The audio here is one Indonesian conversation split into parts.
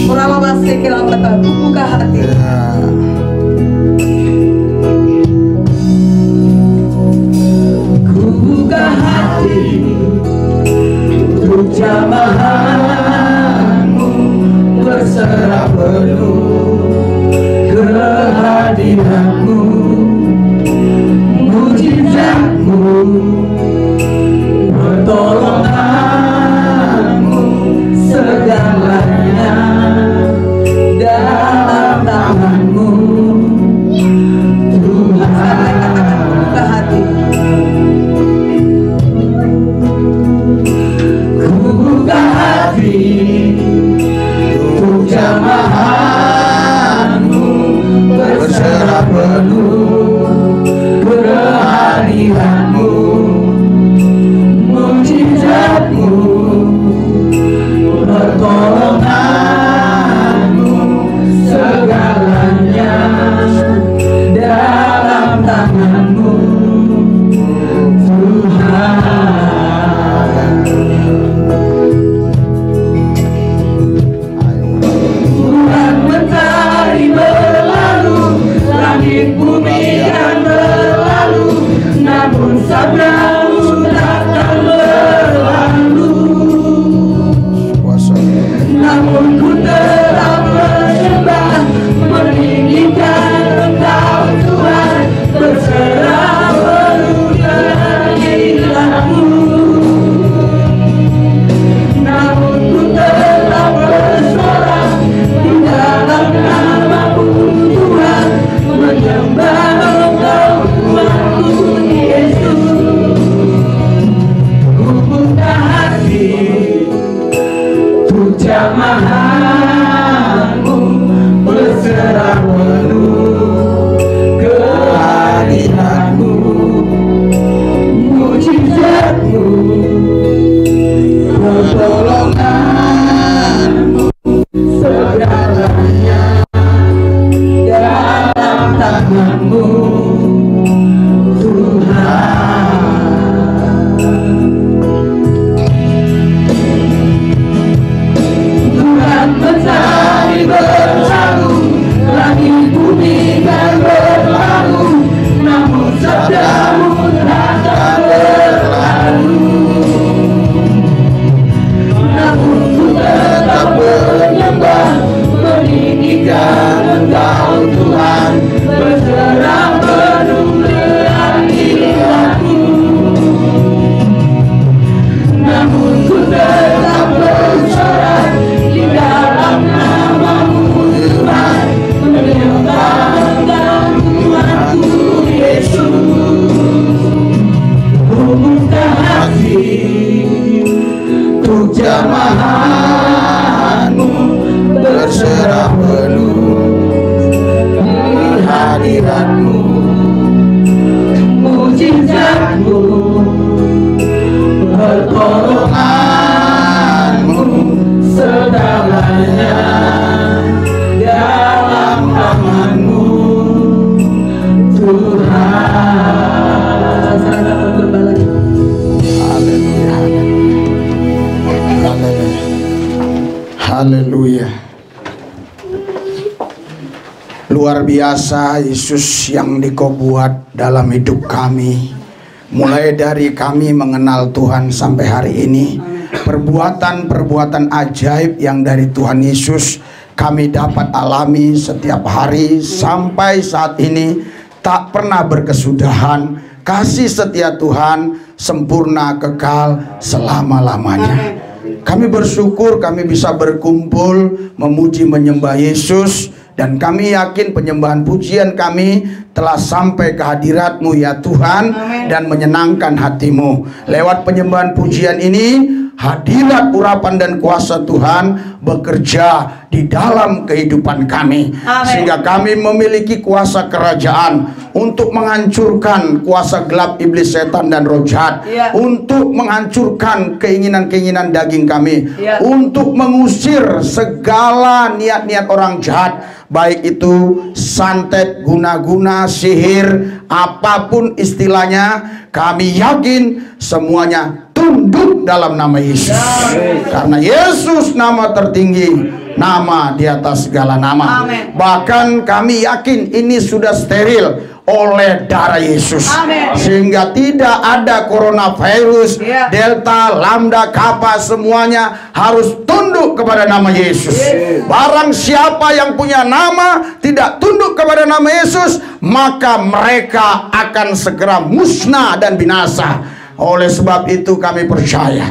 Orang masih kilang tekan, buka hati. Ku buka hati untuk jamahanmu, berserah penuh kehadiranmu, mujizatmu, pertolonganmu, segalanya dalam tanganmu Tuhan. Buka hati. Ku buka hati untuk jamahanmu, berserah penuh kehadiranmu, mujizatmu, pertolonganmu, segalanya dalam tanganmu Tuhan. Bulan mentari berlalu, langit bumi kan berlalu, namun sabdamu takkan berlalu. Namun ku tetap menyembah, meninggikan Engkau Tuhan, berserah penuh kehadiranmu. Namun ku tetap bersorak di dalam nama-Mu Tuhan, menyembah Engkau Tuhanku Yesus. Ku buka hati untuk jamahanmu, berserah penuh kehadiranmu, mujizatmu, pertolonganmu, segalanya dalam tanganmu Tuhan. Bulan mentari berlalu, langit bumi kan berlalu, namun sabdamu takkan berlalu. Namun ku tetap menyembah, meninggikan Engkau Tuhan, berserah penuh kehadiranmu. Namun ku tetap bersorak di dalam nama-Mu Tuhan, menyembah Engkau Tuhanku Yesus. Ku buka hati untuk jamahanmu, berserah penuh kehadiranmu, mujizatmu, pertolonganmu, segalanya dalam tanganmu Tuhan. Haleluya. Haleluya. Haleluya. Luar biasa Yesus yang Dikau buat dalam hidup kami. Mulai dari kami mengenal Tuhan sampai hari ini, perbuatan-perbuatan ajaib yang dari Tuhan Yesus kami dapat alami setiap hari sampai saat ini, tak pernah berkesudahan. Kasih setia Tuhan sempurna kekal selama-lamanya. Kami bersyukur kami bisa berkumpul memuji menyembah Yesus, dan kami yakin penyembahan pujian kami telah sampai ke hadirat-Mu ya Tuhan. Amen. Dan menyenangkan hati-Mu. Lewat penyembahan pujian ini, hadirat urapan dan kuasa Tuhan bekerja di dalam kehidupan kami. Amen. Sehingga kami memiliki kuasa kerajaan untuk menghancurkan kuasa gelap iblis, setan dan roh jahat, untuk menghancurkan keinginan-keinginan daging kami, untuk mengusir segala niat-niat orang jahat, baik itu santet, guna-guna, sihir, apapun istilahnya, kami yakin semuanya tunduk dalam nama Yesus. Karena Yesus nama tertinggi, nama di atas segala nama. Amin. Bahkan kami yakin ini sudah steril oleh darah Yesus. Amin. Sehingga tidak ada coronavirus, Ya. Delta, Lambda, Kappa, semuanya harus tunduk kepada nama Yesus. Barang siapa yang punya nama tidak tunduk kepada nama Yesus, maka mereka akan segera musnah dan binasa. Oleh sebab itu kami percaya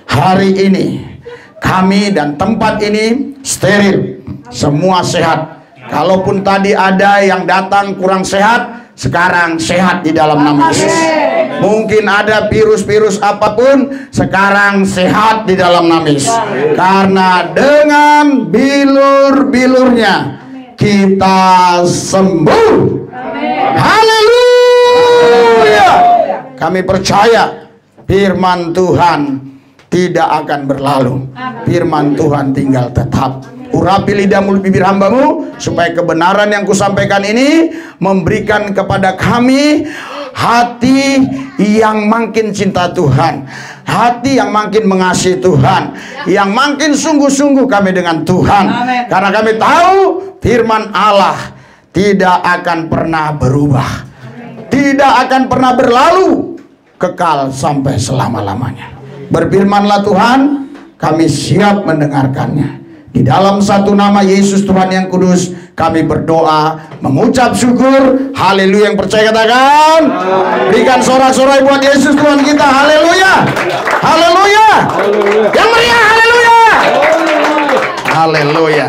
hari ini kami dan tempat ini steril, semua sehat. Kalaupun tadi ada yang datang kurang sehat, sekarang sehat di dalam nama Yesus. Mungkin ada virus-virus apapun, sekarang sehat di dalam nama Yesus. Karena dengan bilur-bilurnya kita sembuh. Haleluya. Kami percaya firman Tuhan tidak akan berlalu. Firman Tuhan tinggal tetap. Urapi lidah mulut bibir hambamu, supaya kebenaran yang kusampaikan ini memberikan kepada kami hati yang makin cinta Tuhan, hati yang makin mengasihi Tuhan, yang makin sungguh-sungguh kami dengan Tuhan. Amin. Karena kami tahu firman Allah tidak akan pernah berubah, tidak akan pernah berlalu, kekal sampai selama-lamanya. Berfirmanlah Tuhan, kami siap mendengarkannya. Di dalam satu nama Yesus Tuhan yang kudus, kami berdoa, mengucap syukur. Haleluya. Yang percaya katakan, berikan sorak-sorai buat Yesus Tuhan kita. Haleluya. Haleluya. Yang meriah, haleluya. Haleluya.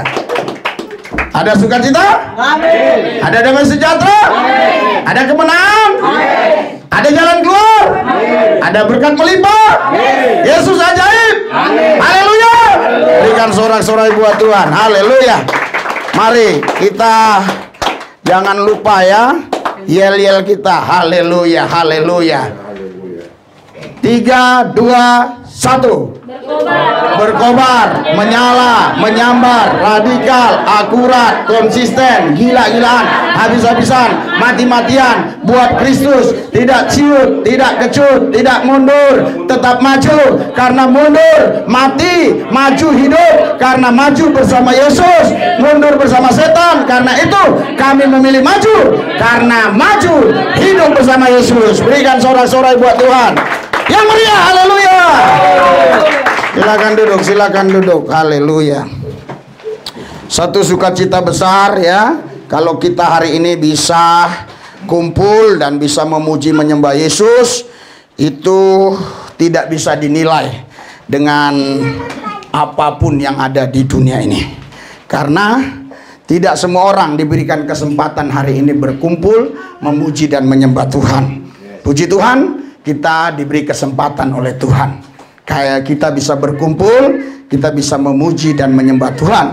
Ada sukacita? Amin. Ada damai sejahtera? Amin. Ada kemenangan? Amin. Ada jalan keluar? Amin. Ada berkat melimpah? Amin. Yesus ajaib. Amin. Haleluya. Berikan sorak-sorai buat Tuhan. Haleluya. Mari kita jangan lupa ya, yel-yel kita. Haleluya, haleluya. 3, 2, 1. Berkobar, menyala, menyambar, radikal, akurat, konsisten, gila-gilaan, habis-habisan, mati-matian buat Kristus. Tidak ciut, tidak kecut, tidak mundur, tetap maju. Karena mundur mati, maju hidup. Karena maju bersama Yesus, mundur bersama setan. Karena itu kami memilih maju, karena maju hidup bersama Yesus. Berikan sorak-sorai buat Tuhan yang meriah. Haleluya. Silakan duduk, silakan duduk. Haleluya. Satu sukacita besar ya, kalau kita hari ini bisa kumpul dan bisa memuji menyembah Yesus. Itu tidak bisa dinilai dengan apapun yang ada di dunia ini. Karena tidak semua orang diberikan kesempatan hari ini berkumpul memuji dan menyembah Tuhan. Puji Tuhan, kita diberi kesempatan oleh Tuhan. Kayak kita bisa berkumpul, kita bisa memuji dan menyembah Tuhan,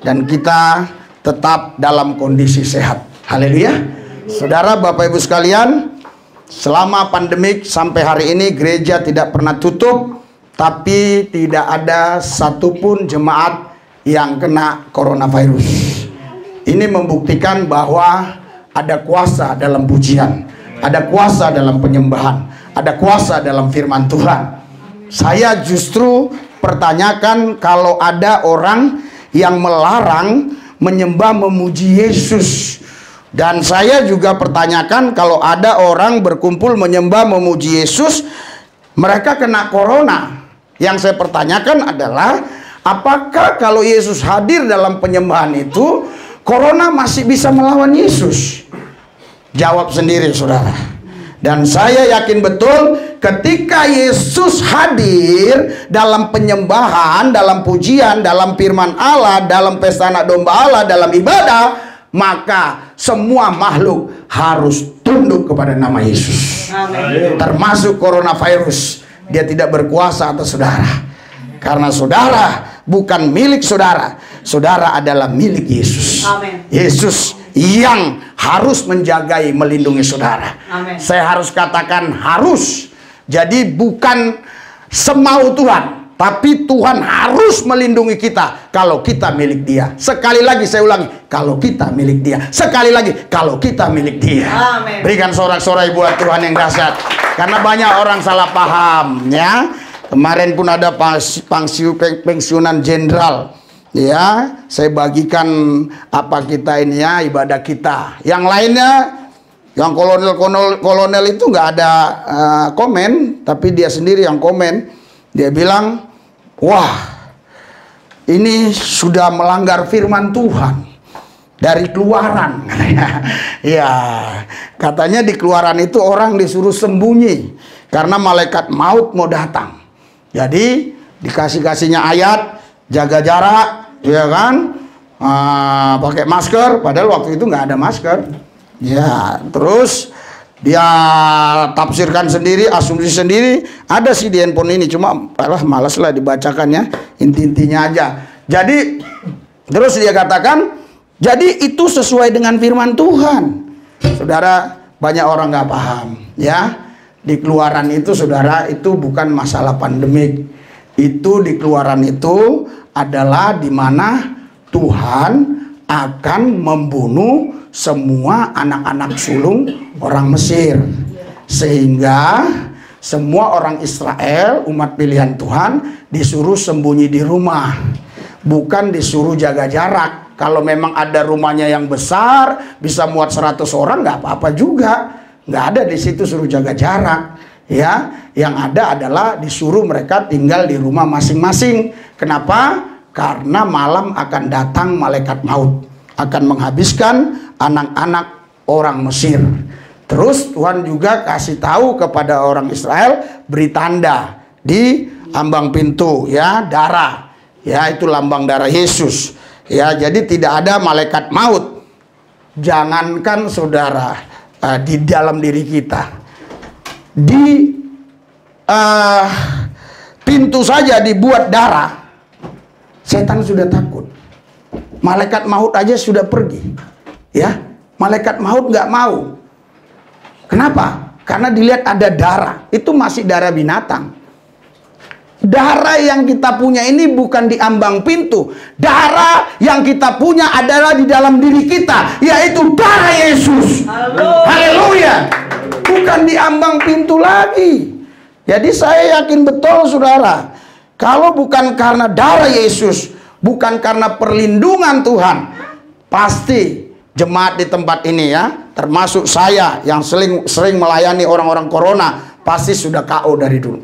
dan kita tetap dalam kondisi sehat. Haleluya. Saudara, Bapak Ibu sekalian, selama pandemik sampai hari ini gereja tidak pernah tutup, tapi tidak ada satupun jemaat yang kena coronavirus. Ini membuktikan bahwa ada kuasa dalam pujian, ada kuasa dalam penyembahan, ada kuasa dalam firman Tuhan. Saya justru pertanyakan kalau ada orang yang melarang menyembah memuji Yesus. Dan saya juga pertanyakan kalau ada orang berkumpul menyembah memuji Yesus, mereka kena corona. Yang saya pertanyakan adalah, apakah kalau Yesus hadir dalam penyembahan itu, corona masih bisa melawan Yesus? Jawab sendiri, saudara. Dan saya yakin betul ketika Yesus hadir dalam penyembahan, dalam pujian, dalam firman Allah, dalam pesta anak domba Allah, dalam ibadah, maka semua makhluk harus tunduk kepada nama Yesus. Amin. Termasuk coronavirus. Dia tidak berkuasa atas saudara. Karena saudara bukan milik saudara. Saudara adalah milik Yesus. Amin. Yesus yang harus menjagai, melindungi saudara. Amin. Saya harus katakan harus. Jadi bukan semau Tuhan, tapi Tuhan harus melindungi kita kalau kita milik Dia. Sekali lagi saya ulangi, kalau kita milik Dia. Sekali lagi, kalau kita milik Dia. Amin. Berikan sorak-sorai buat Tuhan yang dahsyat. Karena banyak orang salah paham ya. Kemarin pun ada pensiunan jenderal Ya, saya bagikan apa kita ini ya, ibadah kita. Yang lainnya, yang kolonel itu nggak ada komen, tapi dia sendiri yang komen. Dia bilang, wah, ini sudah melanggar firman Tuhan dari Keluaran. Ya, katanya di Keluaran itu orang disuruh sembunyi karena malaikat maut mau datang. Jadi dikasihnya ayat jaga jarak, ya kan, pakai masker. Padahal waktu itu nggak ada masker. Ya, terus dia tafsirkan sendiri, asumsi sendiri. Ada sih di handphone ini, cuma malas lah dibacakannya, inti-intinya aja. Jadi terus dia katakan, jadi itu sesuai dengan firman Tuhan. Saudara, banyak orang nggak paham ya. Di Keluaran itu, saudara, itu bukan masalah pandemik. Itu di Keluaran itu adalah di mana Tuhan akan membunuh semua anak-anak sulung orang Mesir, sehingga semua orang Israel, umat pilihan Tuhan, disuruh sembunyi di rumah, bukan disuruh jaga jarak. Kalau memang ada rumahnya yang besar bisa muat 100 orang, nggak apa-apa juga, nggak ada di situ suruh jaga jarak. Ya, yang ada adalah disuruh mereka tinggal di rumah masing-masing. Kenapa? Karena malam akan datang malaikat maut, akan menghabiskan anak-anak orang Mesir. Terus Tuhan juga kasih tahu kepada orang Israel, beri tanda di ambang pintu, ya, darah. Ya, itu lambang darah Yesus. Ya, jadi tidak ada malaikat maut. Jangankan saudara di dalam diri kita, di pintu saja dibuat darah, setan sudah takut. Malaikat maut aja sudah pergi. Ya, malaikat maut nggak mau. Kenapa? Karena dilihat ada darah. Itu masih darah binatang. Darah yang kita punya ini bukan di ambang pintu. Darah yang kita punya adalah di dalam diri kita, yaitu darah Yesus. Haleluya. Bukan di ambang pintu lagi. Jadi saya yakin betul, saudara, kalau bukan karena darah Yesus, bukan karena perlindungan Tuhan, pasti jemaat di tempat ini, ya, termasuk saya yang sering melayani orang-orang corona, pasti sudah KO dari dulu.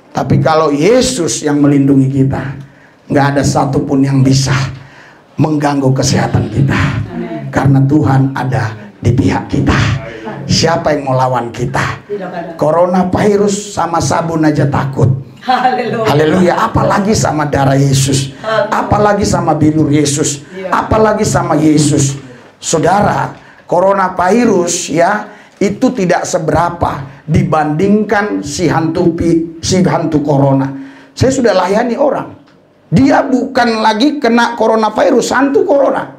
Tapi kalau Yesus yang melindungi kita, nggak ada satupun yang bisa mengganggu kesehatan kita. Karena Tuhan ada di pihak kita. Siapa yang mau lawan kita? Corona virus sama sabun aja takut. Haleluya. Apalagi sama darah Yesus, apalagi sama bilur Yesus, apalagi sama Yesus. Saudara, coronavirus, ya, itu tidak seberapa dibandingkan si hantu corona. Saya sudah layani orang, dia bukan lagi kena coronavirus, hantu corona.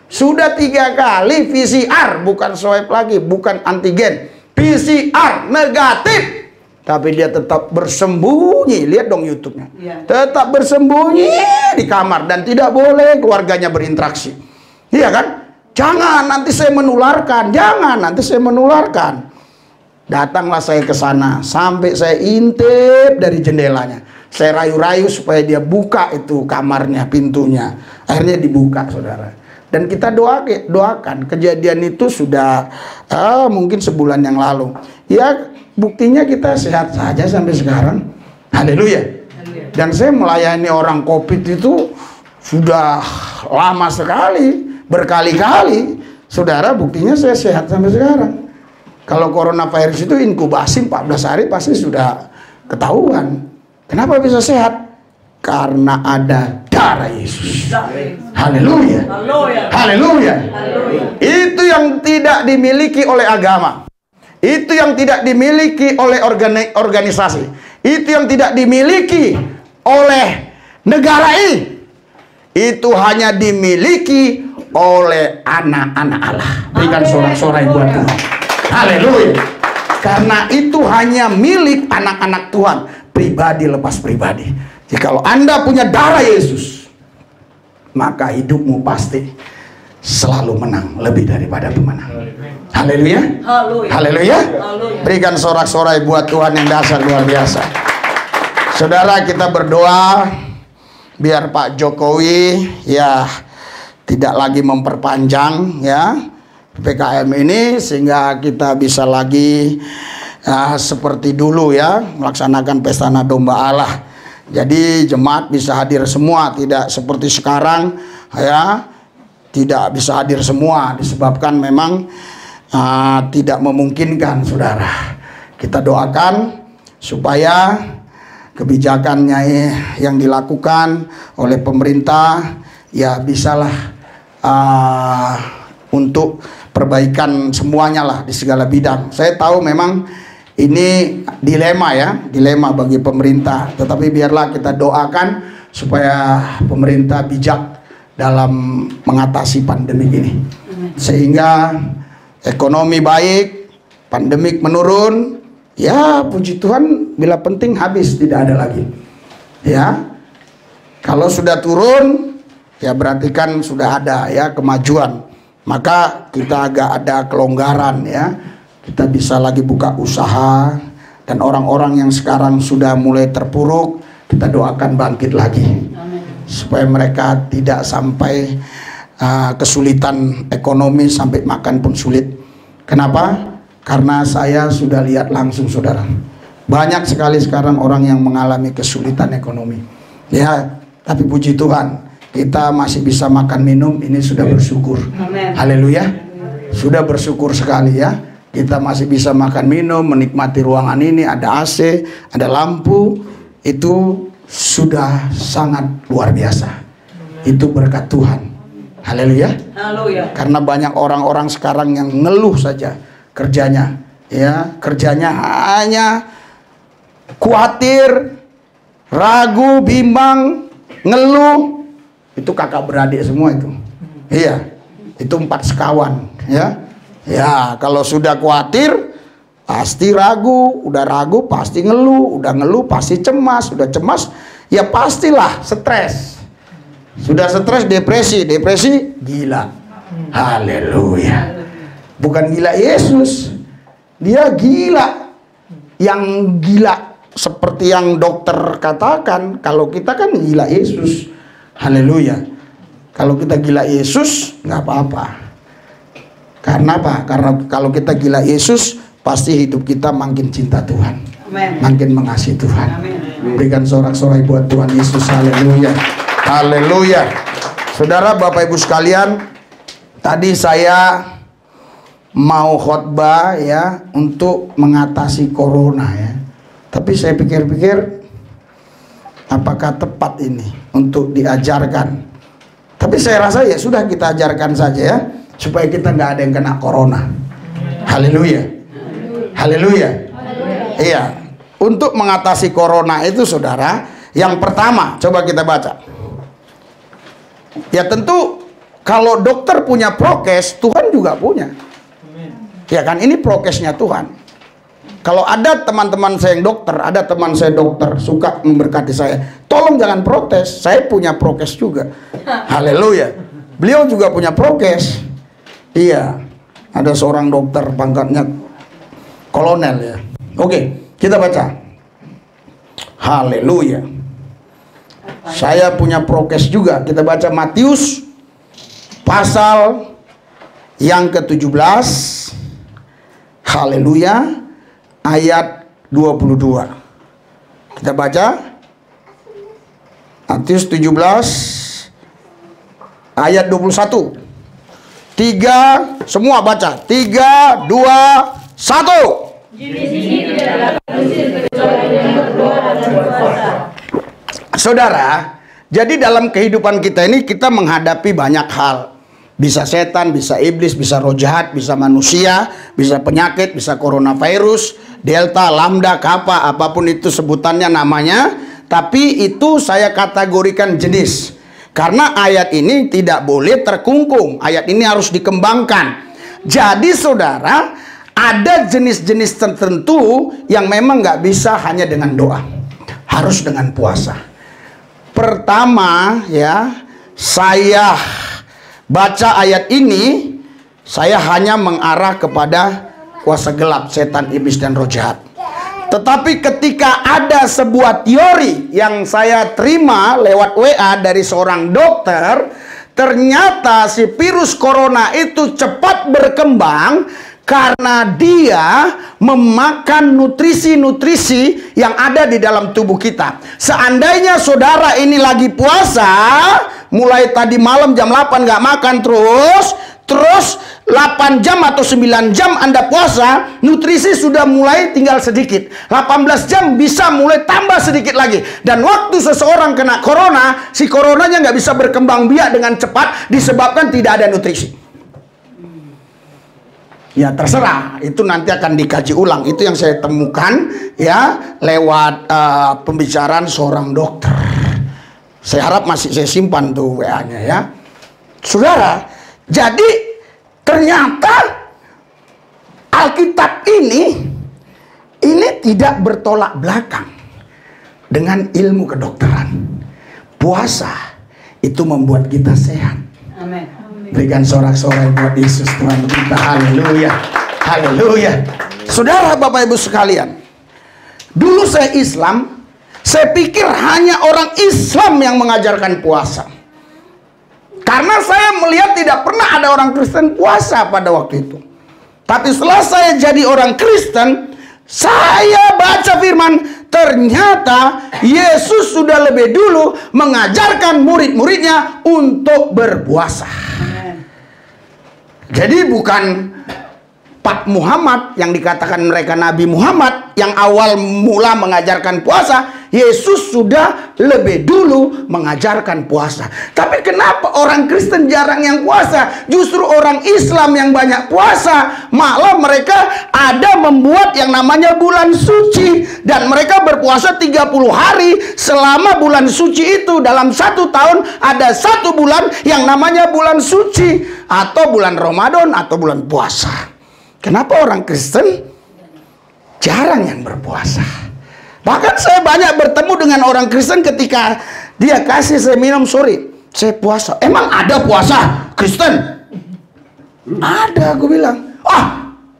Sudah 3 kali PCR, bukan swab lagi, bukan antigen, PCR negatif. Tapi dia tetap bersembunyi. Lihat dong YouTube-nya. Tetap bersembunyi di kamar dan tidak boleh keluarganya berinteraksi. Iya kan? Jangan nanti saya menularkan. Jangan nanti saya menularkan. Datanglah saya ke sana sampai saya intip dari jendelanya. Saya rayu-rayu supaya dia buka itu kamarnya, pintunya. Akhirnya dibuka, saudara. Dan kita doakan. Kejadian itu sudah mungkin sebulan yang lalu. Ya, buktinya kita sehat saja sampai sekarang. Haleluya. Dan saya melayani orang COVID itu sudah lama sekali, berkali-kali. Saudara, buktinya saya sehat sampai sekarang. Kalau coronavirus itu inkubasi 14 hari pasti sudah ketahuan. Kenapa bisa sehat? Karena ada darah Yesus. Haleluya. Haleluya. Itu yang tidak dimiliki oleh agama. Itu yang tidak dimiliki oleh organisasi. Itu yang tidak dimiliki oleh negara ini. Itu hanya dimiliki oleh anak-anak Allah. Berikan sorak-sorai buat Tuhan. Haleluya. Karena itu hanya milik anak-anak Tuhan, pribadi lepas pribadi. Jikalau Anda punya darah Yesus, maka hidupmu pasti selalu menang lebih daripada pemenang. Haleluya. Haleluya. Berikan sorak-sorai buat Tuhan yang dasar luar biasa. Saudara, kita berdoa biar Pak Jokowi ya tidak lagi memperpanjang ya PPKM ini, sehingga kita bisa lagi seperti dulu ya melaksanakan pesta domba Allah. Jadi jemaat bisa hadir semua, tidak seperti sekarang ya tidak bisa hadir semua disebabkan memang tidak memungkinkan, saudara. Kita doakan supaya kebijakannya yang dilakukan oleh pemerintah ya bisalah untuk perbaikan semuanya lah di segala bidang. Saya tahu memang ini dilema bagi pemerintah, tetapi biarlah kita doakan supaya pemerintah bijak dalam mengatasi pandemi ini, sehingga ekonomi baik, pandemik menurun, ya puji Tuhan, bila penting habis tidak ada lagi. Ya, kalau sudah turun, ya berarti kan sudah ada ya kemajuan, maka kita agak ada kelonggaran ya. Kita bisa lagi buka usaha, dan orang-orang yang sekarang sudah mulai terpuruk kita doakan bangkit lagi. Amin. Supaya mereka tidak sampai kesulitan ekonomi, sampai makan pun sulit. Kenapa? Karena saya sudah lihat langsung, saudara, banyak sekali sekarang orang yang mengalami kesulitan ekonomi ya, tapi puji Tuhan kita masih bisa makan minum, ini sudah bersyukur. Haleluya, sudah bersyukur sekali ya. Kita masih bisa makan minum, menikmati ruangan ini, ada AC, ada lampu, itu sudah sangat luar biasa. Itu berkat Tuhan. Haleluya. Karena banyak orang-orang sekarang yang ngeluh saja kerjanya, ya kerjanya hanya khawatir, ragu, bimbang, ngeluh. Itu kakak beradik semua itu. Iya, itu 4 sekawan ya. Ya, kalau sudah khawatir pasti ragu, udah ragu pasti ngeluh, udah ngeluh pasti cemas, udah cemas ya pastilah stres. Sudah stres depresi, depresi gila. Haleluya. Bukan gila Yesus. Dia gila. Yang gila seperti yang dokter katakan, kalau kita kan gila Yesus. Haleluya. Kalau kita gila Yesus nggak apa-apa. Karena apa? Karena kalau kita gila Yesus, pasti hidup kita makin cinta Tuhan. Amen. Makin mengasihi Tuhan. Amen. Berikan sorak-sorai buat Tuhan Yesus. Haleluya. Haleluya. Saudara, Bapak Ibu sekalian, tadi saya mau khotbah ya untuk mengatasi corona ya. Tapi saya pikir-pikir, apakah tepat ini untuk diajarkan? Tapi saya rasa ya sudah, kita ajarkan saja ya, supaya kita nggak ada yang kena corona. Haleluya. Haleluya. Iya. Untuk mengatasi corona itu, saudara, yang pertama coba kita baca. Ya tentu kalau dokter punya prokes, Tuhan juga punya. Ya kan, ini prokesnya Tuhan. Kalau ada teman-teman saya yang dokter, ada teman saya dokter suka memberkati saya, tolong jangan protes, saya punya prokes juga. Haleluya. Beliau juga punya prokes. Iya, ada seorang dokter pangkatnya kolonel ya. Oke, kita baca. Haleluya. Saya punya prokes juga. Kita baca Matius pasal yang ke-17. Haleluya. Ayat 22. Kita baca Matius 17 ayat 21. 3, semua baca. 3, 2, 1. Saudara, jadi dalam kehidupan kita ini kita menghadapi banyak hal. Bisa setan, bisa iblis, bisa roh jahat, bisa manusia, bisa penyakit, bisa coronavirus, delta, lambda, kappa, apapun itu sebutannya namanya. Tapi itu saya kategorikan jenis. Karena ayat ini tidak boleh terkungkung. Ayat ini harus dikembangkan. Jadi saudara, ada jenis-jenis tertentu yang memang nggak bisa hanya dengan doa. Harus dengan puasa. Pertama ya, saya baca ayat ini, saya hanya mengarah kepada kuasa gelap, setan, iblis, dan roh jahat. Tetapi ketika ada sebuah teori yang saya terima lewat WA dari seorang dokter, ternyata si virus corona itu cepat berkembang karena dia memakan nutrisi-nutrisi yang ada di dalam tubuh kita. Seandainya saudara ini lagi puasa, mulai tadi malam jam 8 nggak makan terus 8 jam atau 9 jam Anda puasa, nutrisi sudah mulai tinggal sedikit. 18 jam bisa mulai tambah sedikit lagi. Dan waktu seseorang kena corona, si coronanya nggak bisa berkembang biak dengan cepat disebabkan tidak ada nutrisi. Ya terserah, itu nanti akan dikaji ulang. Itu yang saya temukan ya lewat pembicaraan seorang dokter. Saya harap masih saya simpan tuh WA-nya ya. Saudara, jadi ternyata Alkitab ini tidak bertolak belakang dengan ilmu kedokteran. Puasa itu membuat kita sehat. Amin. Berikan sorak-sorai buat Yesus Tuhan kita. Haleluya. Haleluya. Saudara, Bapak Ibu sekalian, dulu saya Islam, saya pikir hanya orang Islam yang mengajarkan puasa. Karena saya melihat tidak pernah ada orang Kristen puasa pada waktu itu. Tapi setelah saya jadi orang Kristen, saya baca firman, ternyata Yesus sudah lebih dulu mengajarkan murid-muridnya untuk berpuasa. Jadi bukan Pak Muhammad yang dikatakan mereka Nabi Muhammad yang awal mula mengajarkan puasa. Yesus sudah lebih dulu mengajarkan puasa. Tapi kenapa orang Kristen jarang yang puasa? Justru orang Islam yang banyak puasa. Malah mereka ada membuat yang namanya bulan suci. Dan mereka berpuasa 30 hari selama bulan suci itu. Dalam 1 tahun ada 1 bulan yang namanya bulan suci. Atau bulan Ramadan atau bulan puasa. Kenapa orang Kristen jarang yang berpuasa? Bahkan saya banyak bertemu dengan orang Kristen ketika dia kasih saya minum, sorry, saya puasa. Emang ada puasa Kristen? Ada, aku bilang.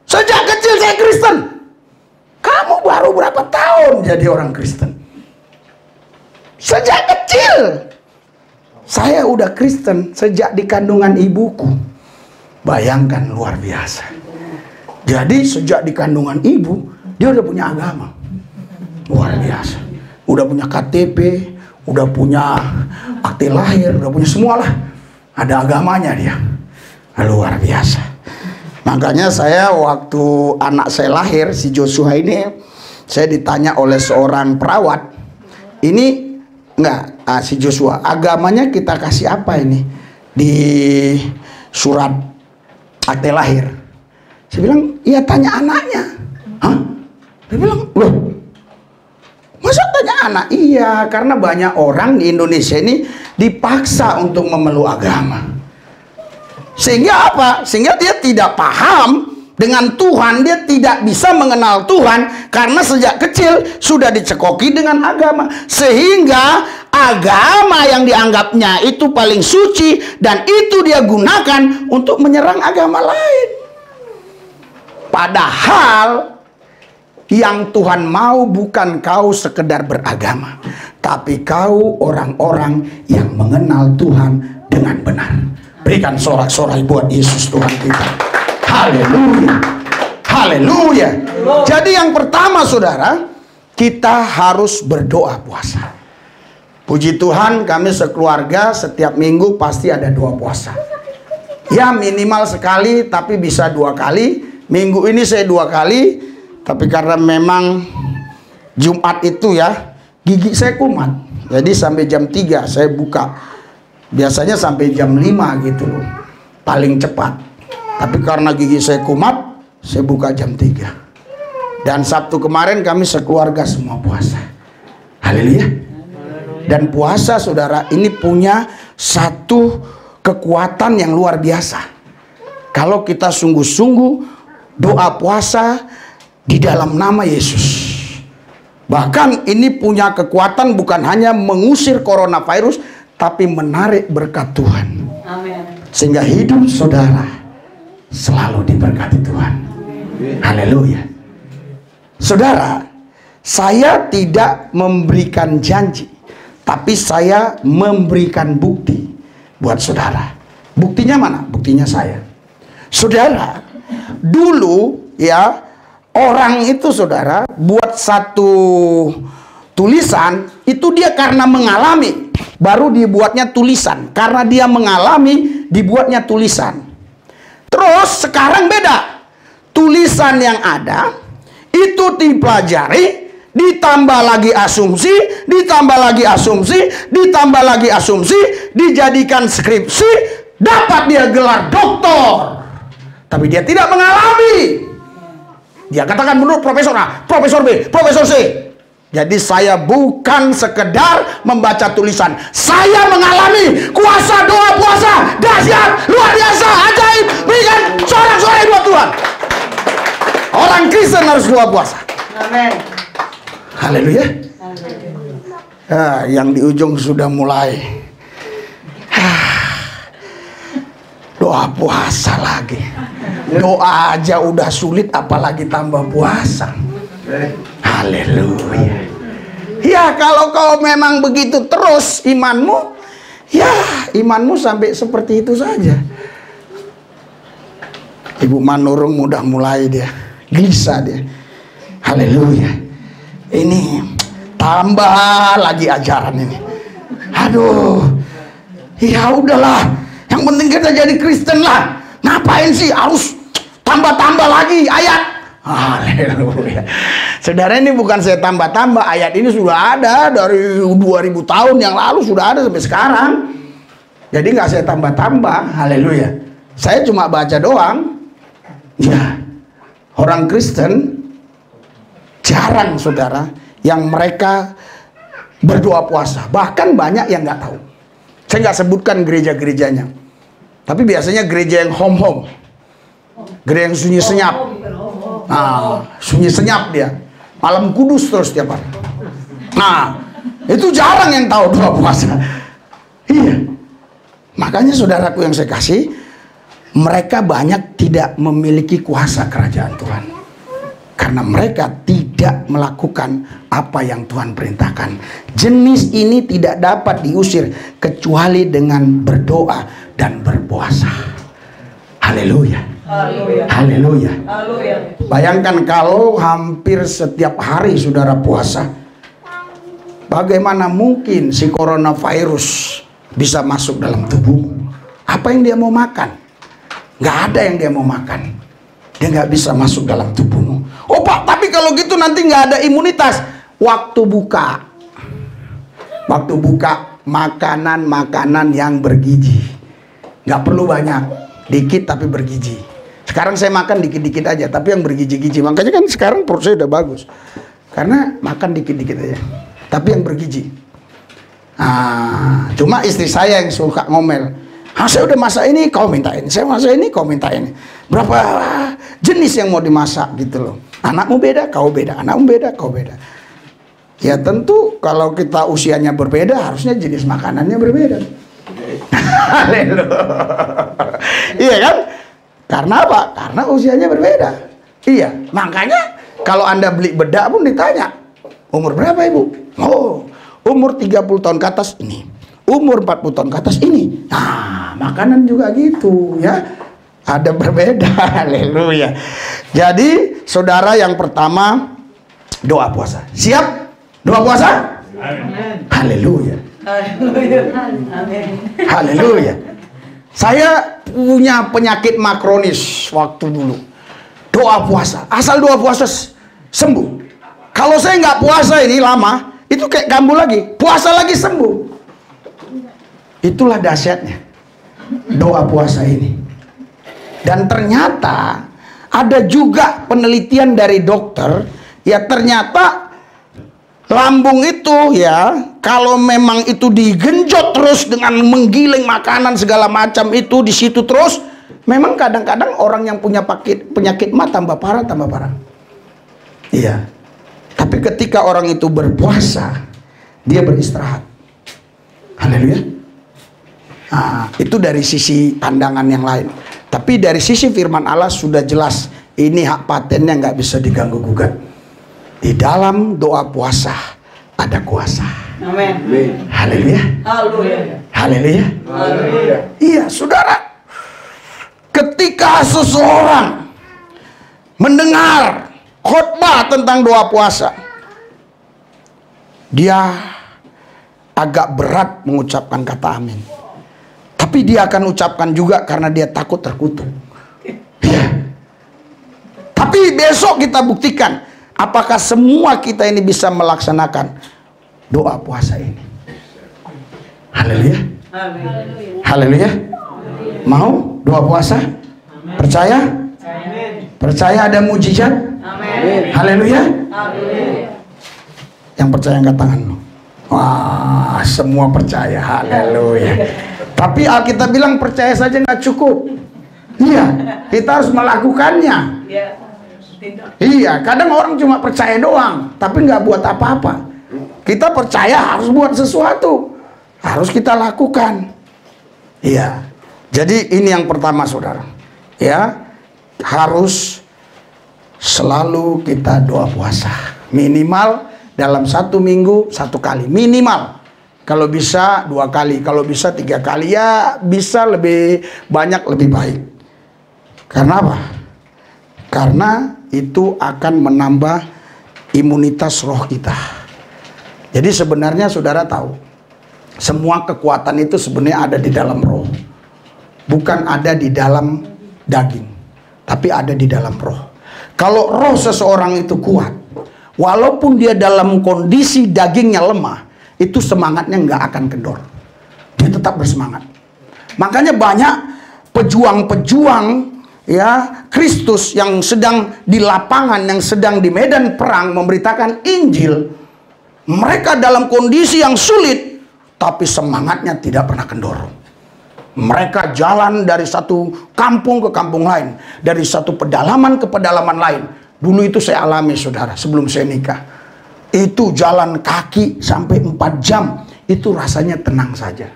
Sejak kecil saya Kristen. Kamu baru berapa tahun jadi orang Kristen? Sejak kecil. Saya udah Kristen sejak di kandungan ibuku. Bayangkan, luar biasa. Jadi sejak di kandungan ibu, dia udah punya agama. Luar biasa. Udah punya KTP, udah punya akte lahir, udah punya semualah. Ada agamanya dia. Luar biasa. Makanya saya waktu anak saya lahir, si Joshua ini, saya ditanya oleh seorang perawat, ini enggak, si Joshua, agamanya kita kasih apa ini di surat akte lahir? Saya bilang, iya tanya anaknya. Hah? Dia bilang, loh, masa tanya anak? Iya, karena banyak orang di Indonesia ini dipaksa untuk memeluk agama. Sehingga apa? Sehingga dia tidak paham dengan Tuhan, dia tidak bisa mengenal Tuhan karena sejak kecil sudah dicekoki dengan agama. Sehingga agama yang dianggapnya itu paling suci dan itu dia gunakan untuk menyerang agama lain. Padahal yang Tuhan mau bukan kau sekedar beragama, tapi kau orang-orang yang mengenal Tuhan dengan benar. Berikan sorak-sorai buat Yesus Tuhan kita. Haleluya. Haleluya. Jadi yang pertama saudara, kita harus berdoa puasa. Puji Tuhan, kami sekeluarga setiap minggu pasti ada 2 puasa. Ya minimal sekali, tapi bisa 2 kali. Minggu ini saya 2 kali, tapi karena memang Jumat itu ya, gigi saya kumat. Jadi sampai jam 3 saya buka. Biasanya sampai jam 5 gitu loh. Paling cepat. Tapi karena gigi saya kumat, saya buka jam 3. Dan Sabtu kemarin kami sekeluarga semua puasa. Haleluya. Dan puasa saudara ini punya satu kekuatan yang luar biasa. Kalau kita sungguh-sungguh doa puasa di dalam nama Yesus. Bahkan ini punya kekuatan bukan hanya mengusir coronavirus, tapi menarik berkat Tuhan. Amin. Sehingga hidup saudara selalu diberkati Tuhan. Haleluya. Saudara, saya tidak memberikan janji, tapi saya memberikan bukti buat saudara. Buktinya mana? Buktinya saya. Saudara, dulu ya, orang itu saudara buat satu tulisan itu dia karena mengalami baru dibuatnya tulisan. Karena dia mengalami dibuatnya tulisan. Terus sekarang beda. Tulisan yang ada itu dipelajari, ditambah lagi asumsi, ditambah lagi asumsi, ditambah lagi asumsi, dijadikan skripsi, dapat dia gelar doktor. Tapi dia tidak mengalami. Dia katakan menurut Profesor A, Profesor B, Profesor C. Jadi saya bukan sekedar membaca tulisan, saya mengalami kuasa doa puasa dahsyat, luar biasa, ajaib, berikan sorak-sorai buat Tuhan. Orang Kristen harus doa puasa. Amin. Haleluya. Yang di ujung sudah mulai doa puasa lagi. Doa aja udah sulit, apalagi tambah puasa. Haleluya. Ya, kalau kau memang begitu terus imanmu, ya imanmu sampai seperti itu saja. Ibu Manurung udah mulai dia gelisah dia. Haleluya. Ini tambah lagi ajaran ini. Aduh. Ya udahlah. Yang penting kita jadi Kristen lah. Ngapain sih harus tambah-tambah lagi ayat? Haleluya. Saudara, ini bukan saya tambah-tambah. Ayat ini sudah ada dari 2000 tahun yang lalu, sudah ada sampai sekarang. Jadi nggak saya tambah-tambah. Haleluya. Saya cuma baca doang. Ya, orang Kristen jarang saudara yang mereka berdoa puasa. Bahkan banyak yang nggak tahu. Saya nggak sebutkan gereja-gerejanya, tapi biasanya gereja yang home-home, gereja yang sunyi senyap. Nah, sunyi senyap dia, malam kudus terus tiap hari. Nah, itu jarang yang tahu doa puasa. Iya, makanya saudaraku yang saya kasih, mereka banyak tidak memiliki kuasa kerajaan Tuhan. Karena mereka tidak melakukan apa yang Tuhan perintahkan. Jenis ini tidak dapat diusir kecuali dengan berdoa dan berpuasa. Haleluya. Haleluya. Bayangkan kalau hampir setiap hari saudara puasa. Bagaimana mungkin si coronavirus bisa masuk dalam tubuhmu? Apa yang dia mau makan? Nggak ada yang dia mau makan. Dia nggak bisa masuk dalam tubuhmu. Oh Pak, tapi kalau gitu nanti nggak ada imunitas. Waktu buka makanan-makanan yang bergizi. Nggak perlu banyak, dikit tapi bergizi. Sekarang saya makan dikit-dikit aja, tapi yang bergizi-gizi. Makanya kan sekarang perut saya udah bagus. Karena makan dikit-dikit aja, tapi yang bergizi. Nah, cuma istri saya yang suka ngomel. Saya udah masak ini, kau minta ini. Saya masak ini, kau minta ini. Berapa jenis yang mau dimasak gitu loh. Anakmu beda, kau beda. Anakmu beda, kau beda. Ya tentu kalau kita usianya berbeda, harusnya jenis makanannya berbeda. Haleluya. Iya kan? Karena apa? Karena usianya berbeda. Iya, makanya kalau Anda beli bedak pun ditanya, umur berapa ibu? Oh, umur 30 tahun ke atas ini. Umur 40 tahun ke atas ini. Nah, makanan juga gitu ya. Ada berbeda. Haleluya. Jadi, saudara, yang pertama doa puasa. Siap? Doa puasa? Amin. Haleluya. Haleluya. Amin. Haleluya. Saya punya penyakit makronis waktu dulu. Doa puasa. Asal doa puasa sembuh. Kalau saya nggak puasa ini lama, itu kayak kambuh lagi. Puasa lagi sembuh. Itulah dahsyatnya doa puasa ini. Dan ternyata ada juga penelitian dari dokter, ya ternyata lambung itu ya, kalau memang itu digenjot terus dengan menggiling makanan segala macam itu di situ terus, memang kadang-kadang orang yang punya penyakit mah tambah parah. Iya. Tapi ketika orang itu berpuasa, dia beristirahat. Haleluya. Nah, itu dari sisi pandangan yang lain. Tapi dari sisi firman Allah sudah jelas, ini hak patennya nggak bisa diganggu gugat. Di dalam doa puasa ada kuasa. Amin. Haleluya. Haleluya. Haleluya. Haleluya. Iya, saudara. Ketika seseorang mendengar khotbah tentang doa puasa, dia agak berat mengucapkan kata amin. Tapi dia akan ucapkan juga karena dia takut terkutuk. Ya. Tapi besok kita buktikan apakah semua kita ini bisa melaksanakan doa puasa ini. Haleluya. Haleluya. Mau doa puasa? Percaya? Percaya ada mujizat? Haleluya. Yang percaya angkat tangan lu. Wah, semua percaya. Haleluya. Tapi Alkitab bilang percaya saja nggak cukup. Iya, kita harus melakukannya. Iya, kadang orang cuma percaya doang, tapi nggak buat apa-apa. Kita percaya harus buat sesuatu, harus kita lakukan. Iya, jadi ini yang pertama, saudara. Ya, harus selalu kita doa puasa. Minimal dalam 1 minggu 1 kali, minimal. Kalau bisa 2 kali, kalau bisa 3 kali, ya bisa lebih banyak lebih baik. Karena apa? Karena itu akan menambah imunitas roh kita. Jadi sebenarnya saudara tahu, semua kekuatan itu sebenarnya ada di dalam roh. Bukan ada di dalam daging, tapi ada di dalam roh. Kalau roh seseorang itu kuat, walaupun dia dalam kondisi dagingnya lemah, itu semangatnya nggak akan kendor. Dia tetap bersemangat. Makanya banyak pejuang-pejuang ya Kristus yang sedang di lapangan, yang sedang di medan perang memberitakan Injil, mereka dalam kondisi yang sulit tapi semangatnya tidak pernah kendor. Mereka jalan dari satu kampung ke kampung lain, dari satu pedalaman ke pedalaman lain. Dulu itu saya alami, saudara, sebelum saya nikah. Itu jalan kaki sampai 4 jam, itu rasanya tenang saja.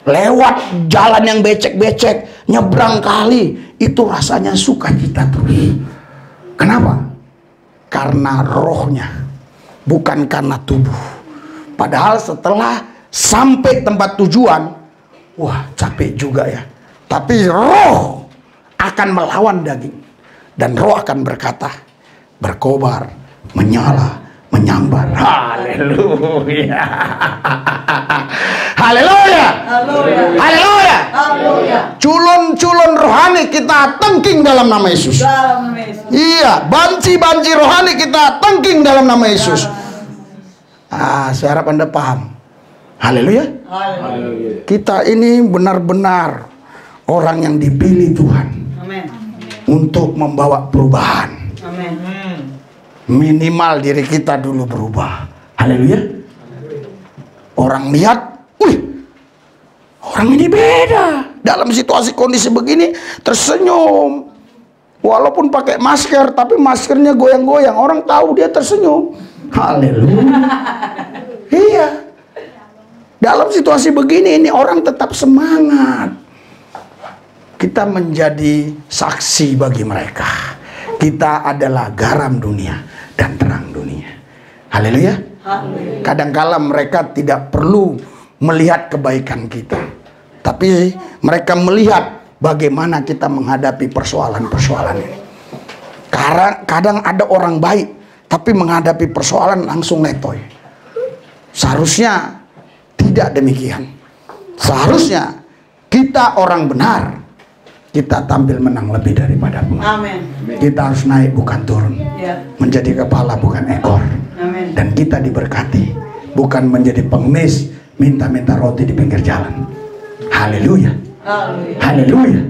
Lewat jalan yang becek-becek, nyebrang kali, itu rasanya sukacita terus. Kenapa? Karena rohnya, bukan karena tubuh. Padahal setelah sampai tempat tujuan, wah capek juga ya. Tapi roh akan melawan daging. Dan roh akan berkata, berkobar, menyala, menyambar. Haleluya. Haleluya. Haleluya. Culun-culun rohani kita tengking dalam nama Yesus. Iya, banci-banci rohani kita tengking dalam nama Yesus. Saya harap Anda paham. Haleluya. Kita ini benar-benar orang yang dipilih Tuhan untuk membawa perubahan. Minimal diri kita dulu berubah. Haleluya. Orang lihat, wih, orang ini beda. Dalam situasi kondisi begini tersenyum. Walaupun pakai masker, tapi maskernya goyang-goyang. Orang tahu dia tersenyum. Haleluya. Iya. Dalam situasi begini ini orang tetap semangat. Kita menjadi saksi bagi mereka. Kita adalah garam dunia dan terang dunia. Haleluya. Kadangkala mereka tidak perlu melihat kebaikan kita, tapi mereka melihat bagaimana kita menghadapi persoalan-persoalan ini. Karena kadang ada orang baik, tapi menghadapi persoalan langsung letoy. Seharusnya tidak demikian. Seharusnya kita orang benar, kita tampil menang lebih daripada pengaruh. Kita harus naik bukan turun, menjadi kepala bukan ekor. Dan kita diberkati, bukan menjadi pengemis minta-minta roti di pinggir jalan. Haleluya. Haleluya.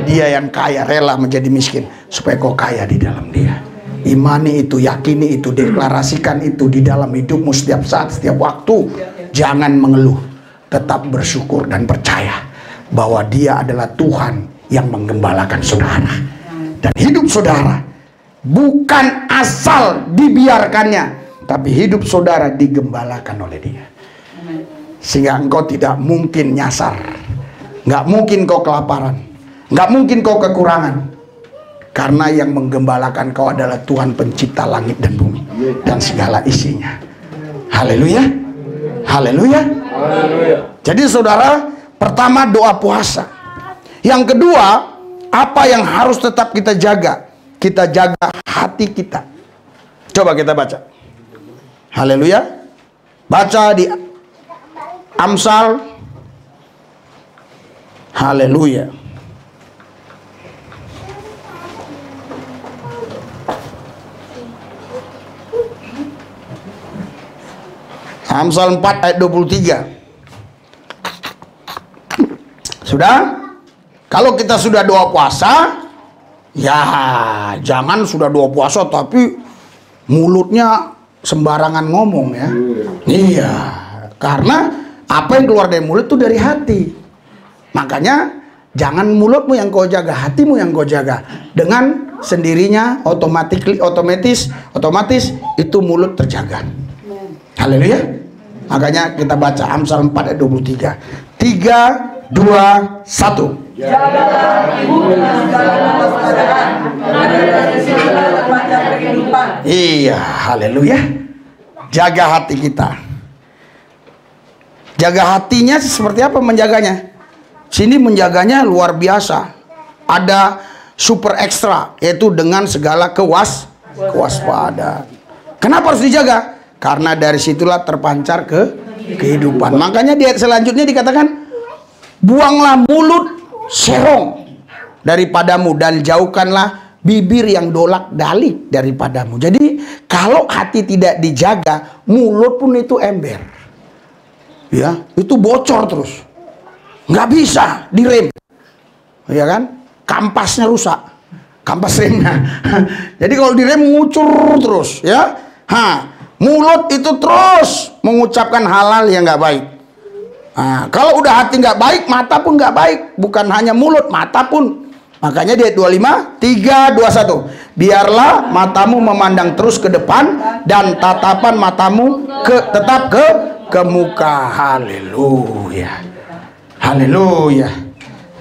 Dia yang kaya rela menjadi miskin supaya kau kaya di dalam dia. Imani itu, yakini itu, deklarasikan itu di dalam hidupmu setiap saat, setiap waktu. Jangan mengeluh, tetap bersyukur dan percaya bahwa dia adalah Tuhan yang menggembalakan saudara. Dan hidup saudara bukan asal dibiarkannya, tapi hidup saudara digembalakan oleh dia. Sehingga engkau tidak mungkin nyasar, nggak mungkin kau kelaparan, nggak mungkin kau kekurangan. Karena yang menggembalakan kau adalah Tuhan pencipta langit dan bumi dan segala isinya. Haleluya. Haleluya. Jadi saudara, pertama doa puasa. Yang kedua, apa yang harus tetap kita jaga? Kita jaga hati kita. Coba kita baca. Haleluya. Baca di Amsal. Haleluya. Amsal 4 ayat 23. Sudah? Kalau kita sudah doa puasa, ya jangan sudah doa puasa tapi mulutnya sembarangan ngomong ya. Iya, karena apa yang keluar dari mulut itu dari hati. Makanya jangan mulutmu yang kau jaga, hatimu yang kau jaga. Dengan sendirinya otomatis itu mulut terjaga. Haleluya. Makanya kita baca Amsal 4 ayat 23. 3, 2, 1. Jagalah ibu dengan segala kewaspadaan, ada dari segala macam kehidupan. Iya, haleluya. Jaga hati kita. Jaga hatinya seperti apa menjaganya? Sini menjaganya luar biasa. Ada super ekstra, yaitu dengan segala kewaspadaan. Kenapa harus dijaga? Karena dari situlah terpancar ke kehidupan. Makanya di ayat selanjutnya dikatakan, buanglah mulut serong daripadamu dan jauhkanlah bibir yang dolak-dalik daripadamu. Jadi kalau hati tidak dijaga, mulut pun itu ember. Ya, itu bocor terus. Nggak bisa direm. Ya kan? Kampasnya rusak. Kampas remnya. Jadi kalau direm ngucur terus, ya. Mulut itu terus mengucapkan hal-hal yang nggak baik. Nah, kalau udah hati nggak baik, mata pun nggak baik. Bukan hanya mulut, mata pun. Makanya di ayat 25, 3, 2, 1. Biarlah matamu memandang terus ke depan dan tatapan matamu tetap ke muka. Haleluya. Haleluya.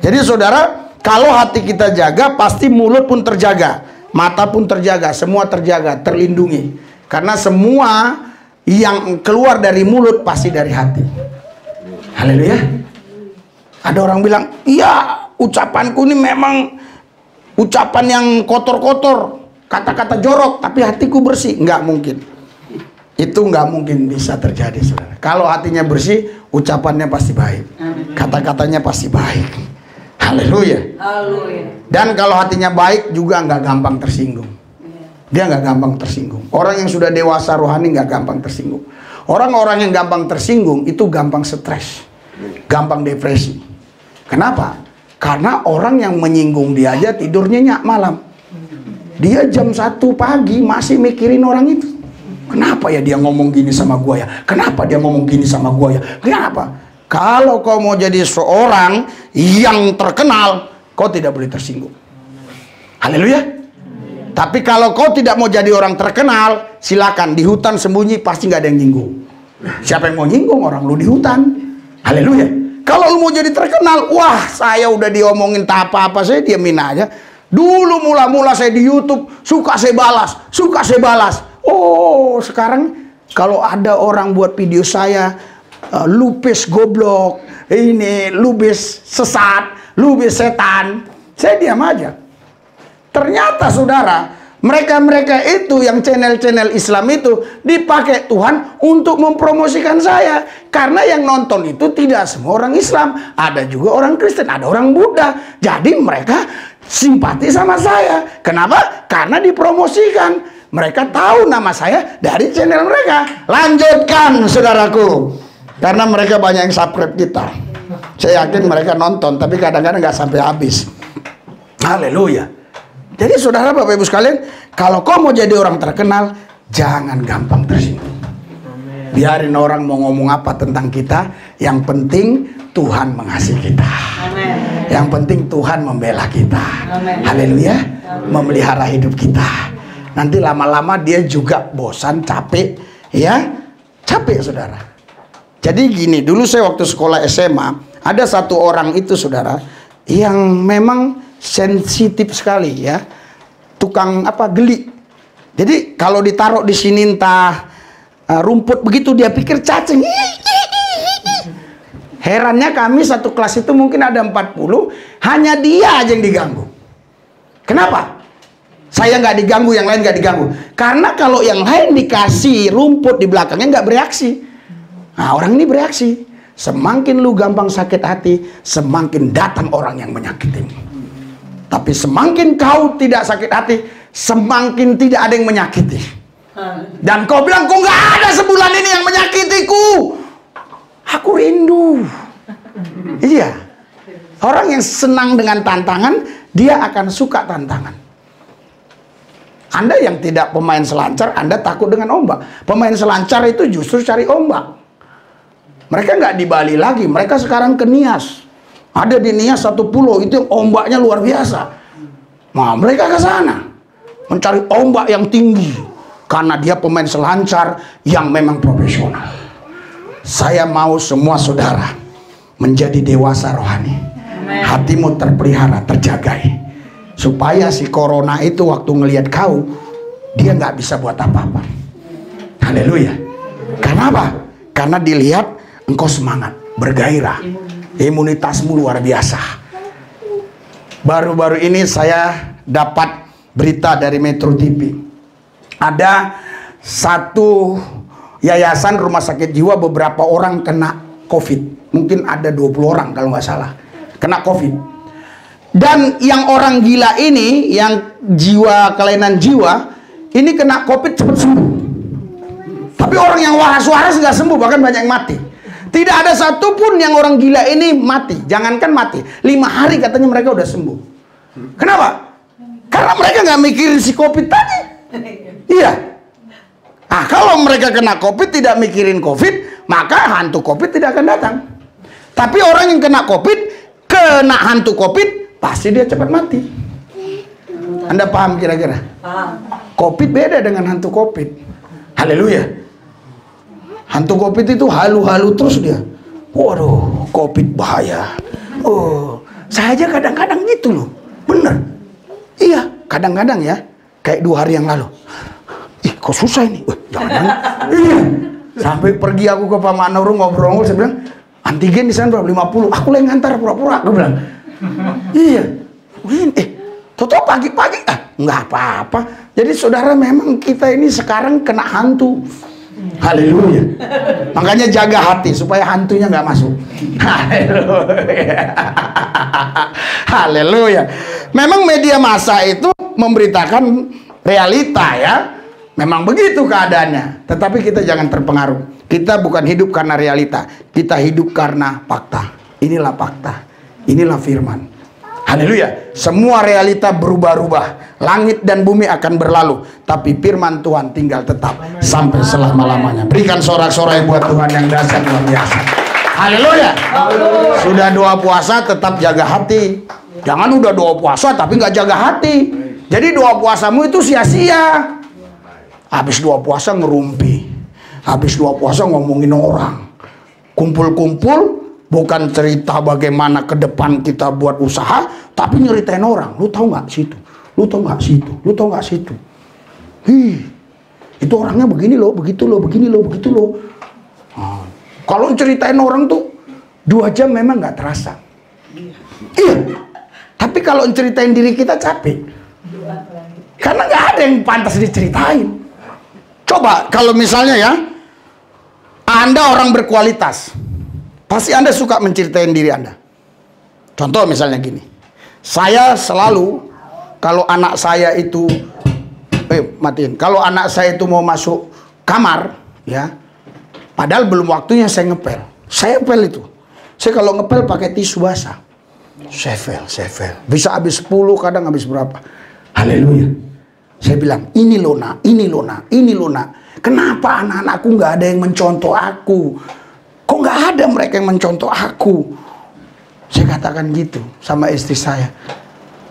Jadi saudara, kalau hati kita jaga, pasti mulut pun terjaga, mata pun terjaga, semua terjaga, terlindungi. Karena semua yang keluar dari mulut pasti dari hati. Haleluya. Ada orang bilang, iya ucapanku ini memang ucapan yang kotor-kotor, kata-kata jorok, tapi hatiku bersih. Nggak mungkin. Itu nggak mungkin bisa terjadi, saudara. Kalau hatinya bersih, ucapannya pasti baik, kata-katanya pasti baik. Haleluya. Dan kalau hatinya baik juga nggak gampang tersinggung. Dia nggak gampang tersinggung. Orang yang sudah dewasa rohani nggak gampang tersinggung. Orang-orang yang gampang tersinggung itu gampang stres, gampang depresi. Kenapa? Karena orang yang menyinggung dia aja tidurnya nyak malam. Dia jam 1 pagi masih mikirin orang itu. Kenapa ya dia ngomong gini sama gua ya? Kenapa dia ngomong gini sama gua ya? Kenapa? Kalau kau mau jadi seorang yang terkenal, kau tidak boleh tersinggung. Haleluya. Tapi kalau kau tidak mau jadi orang terkenal, silakan di hutan sembunyi, pasti nggak ada yang nyinggung. Siapa yang mau nyinggung orang lu di hutan? Haleluya. Kalau lu mau jadi terkenal, wah saya udah diomongin tak apa-apa, saya diamin aja. Dulu mula-mula saya di YouTube suka saya balas. Oh sekarang kalau ada orang buat video saya, lupis goblok, ini lubis sesat, lubis setan, saya diam aja. Ternyata saudara, mereka-mereka itu yang channel-channel Islam itu dipakai Tuhan untuk mempromosikan saya. Karena yang nonton itu tidak semua orang Islam. Ada juga orang Kristen, ada orang Buddha. Jadi mereka simpati sama saya. Kenapa? Karena dipromosikan. Mereka tahu nama saya dari channel mereka. Lanjutkan saudaraku. Karena mereka banyak yang subscribe kita. Saya yakin mereka nonton, tapi kadang-kadang nggak sampai habis. Haleluya. Jadi saudara Bapak Ibu sekalian, kalau kau mau jadi orang terkenal, jangan gampang tersinggung. Biarin orang mau ngomong apa tentang kita, yang penting Tuhan mengasihi kita. Amen. Yang penting Tuhan membela kita. Haleluya. Memelihara hidup kita. Nanti lama-lama dia juga bosan, capek, ya. Capek saudara. Jadi gini, dulu saya waktu sekolah SMA, ada satu orang itu saudara, yang memang sensitif sekali ya. tukang apa geli. Jadi kalau ditaruh di sini entah rumput begitu, dia pikir cacing. Herannya kami satu kelas itu mungkin ada 40, hanya dia aja yang diganggu. Kenapa? Saya nggak diganggu, yang lain nggak diganggu. Karena kalau yang lain dikasih rumput di belakangnya nggak bereaksi. Nah, orang ini bereaksi. Semakin lu gampang sakit hati, semakin datang orang yang menyakitimu. Tapi semakin kau tidak sakit hati, semakin tidak ada yang menyakiti. Dan kau bilang, kok nggak ada sebulan ini yang menyakitiku. Aku rindu. Iya. Orang yang senang dengan tantangan, dia akan suka tantangan. Anda yang tidak pemain selancar, Anda takut dengan ombak. Pemain selancar itu justru cari ombak. Mereka nggak di Bali lagi, mereka sekarang ke Nias. Ada di Nias satu pulau, itu ombaknya luar biasa. Nah, mereka ke sana mencari ombak yang tinggi karena dia pemain selancar yang memang profesional. Saya mau semua saudara menjadi dewasa rohani. Hatimu terpelihara, terjagai, supaya si corona itu waktu ngelihat kau, dia nggak bisa buat apa-apa. Haleluya. Karena apa? Karena dilihat engkau semangat, bergairah, imunitasmu luar biasa. Baru-baru ini saya dapat berita dari Metro TV. Ada satu yayasan rumah sakit jiwa, beberapa orang kena COVID. Mungkin ada 20 orang kalau nggak salah kena COVID. Dan yang orang gila ini, yang jiwa, kelainan jiwa, ini kena COVID cepat sembuh. Tapi orang yang waras-waras nggak sembuh, bahkan banyak yang mati. Tidak ada satupun yang orang gila ini mati. Jangankan mati, 5 hari katanya mereka udah sembuh. Kenapa? Karena mereka nggak mikirin si COVID tadi. Iya. Nah, kalau mereka kena COVID tidak mikirin COVID, maka hantu COVID tidak akan datang. Tapi orang yang kena COVID, kena hantu COVID, pasti dia cepat mati. Anda paham kira-kira? COVID beda dengan hantu COVID. Haleluya. Hantu COVID itu halu-halu terus dia. Waduh, COVID bahaya. Oh, saya aja kadang-kadang gitu loh. Bener. Iya, kadang-kadang ya. Kayak 2 hari yang lalu. Ih, kok susah ini? Jangan-jangan. Iya. Sampai pergi aku ke Pak Manurung ngobrol-ngobrol, saya bilang, antigen di sana berapa? 50. Aku yang ngantar pura-pura, aku bilang. Iya. Begini, toto pagi-pagi, nggak apa-apa. Jadi saudara, memang kita ini sekarang kena hantu. Haleluya. Makanya jaga hati supaya hantunya nggak masuk. Haleluya. Haleluya. Memang media massa itu memberitakan realita ya. Memang begitu keadaannya. Tetapi kita jangan terpengaruh. Kita bukan hidup karena realita. Kita hidup karena fakta. Inilah fakta. Inilah firman. Haleluya. Semua realita berubah-ubah. Langit dan bumi akan berlalu, tapi firman Tuhan tinggal tetap sampai selama-lamanya. Berikan sorak-sorai buat Tuhan yang dahsyat luar biasa. Haleluya. Sudah doa puasa, tetap jaga hati. Jangan udah doa puasa tapi nggak jaga hati. Jadi doa puasamu itu sia-sia. Habis doa puasa ngerumpi. Habis doa puasa ngomongin orang. Kumpul-kumpul bukan cerita bagaimana ke depan kita buat usaha, tapi nyeritain orang. Lu tahu nggak situ? Lu tahu nggak situ? Lu tahu nggak situ? Itu orangnya begini loh, begitu loh, begini loh, begitu loh. Nah, kalau ceritain orang tuh 2 jam memang nggak terasa. Iya. Tapi kalau ceritain diri kita capek. Karena nggak ada yang pantas diceritain. Coba kalau misalnya ya, Anda orang berkualitas, pasti Anda suka menceritain diri Anda. Contoh misalnya gini, saya selalu kalau anak saya itu, matiin. Kalau anak saya itu mau masuk kamar, ya, padahal belum waktunya saya ngepel. Saya ngepel itu. Saya kalau ngepel pakai tisu basah. Saya pel. Bisa habis 10, kadang habis berapa. Haleluya. Saya bilang, ini loh nak, ini loh nak, ini loh nak. Kenapa anak-anakku nggak ada yang mencontoh aku? Kok nggak ada mereka yang mencontoh aku? Saya katakan gitu sama istri saya.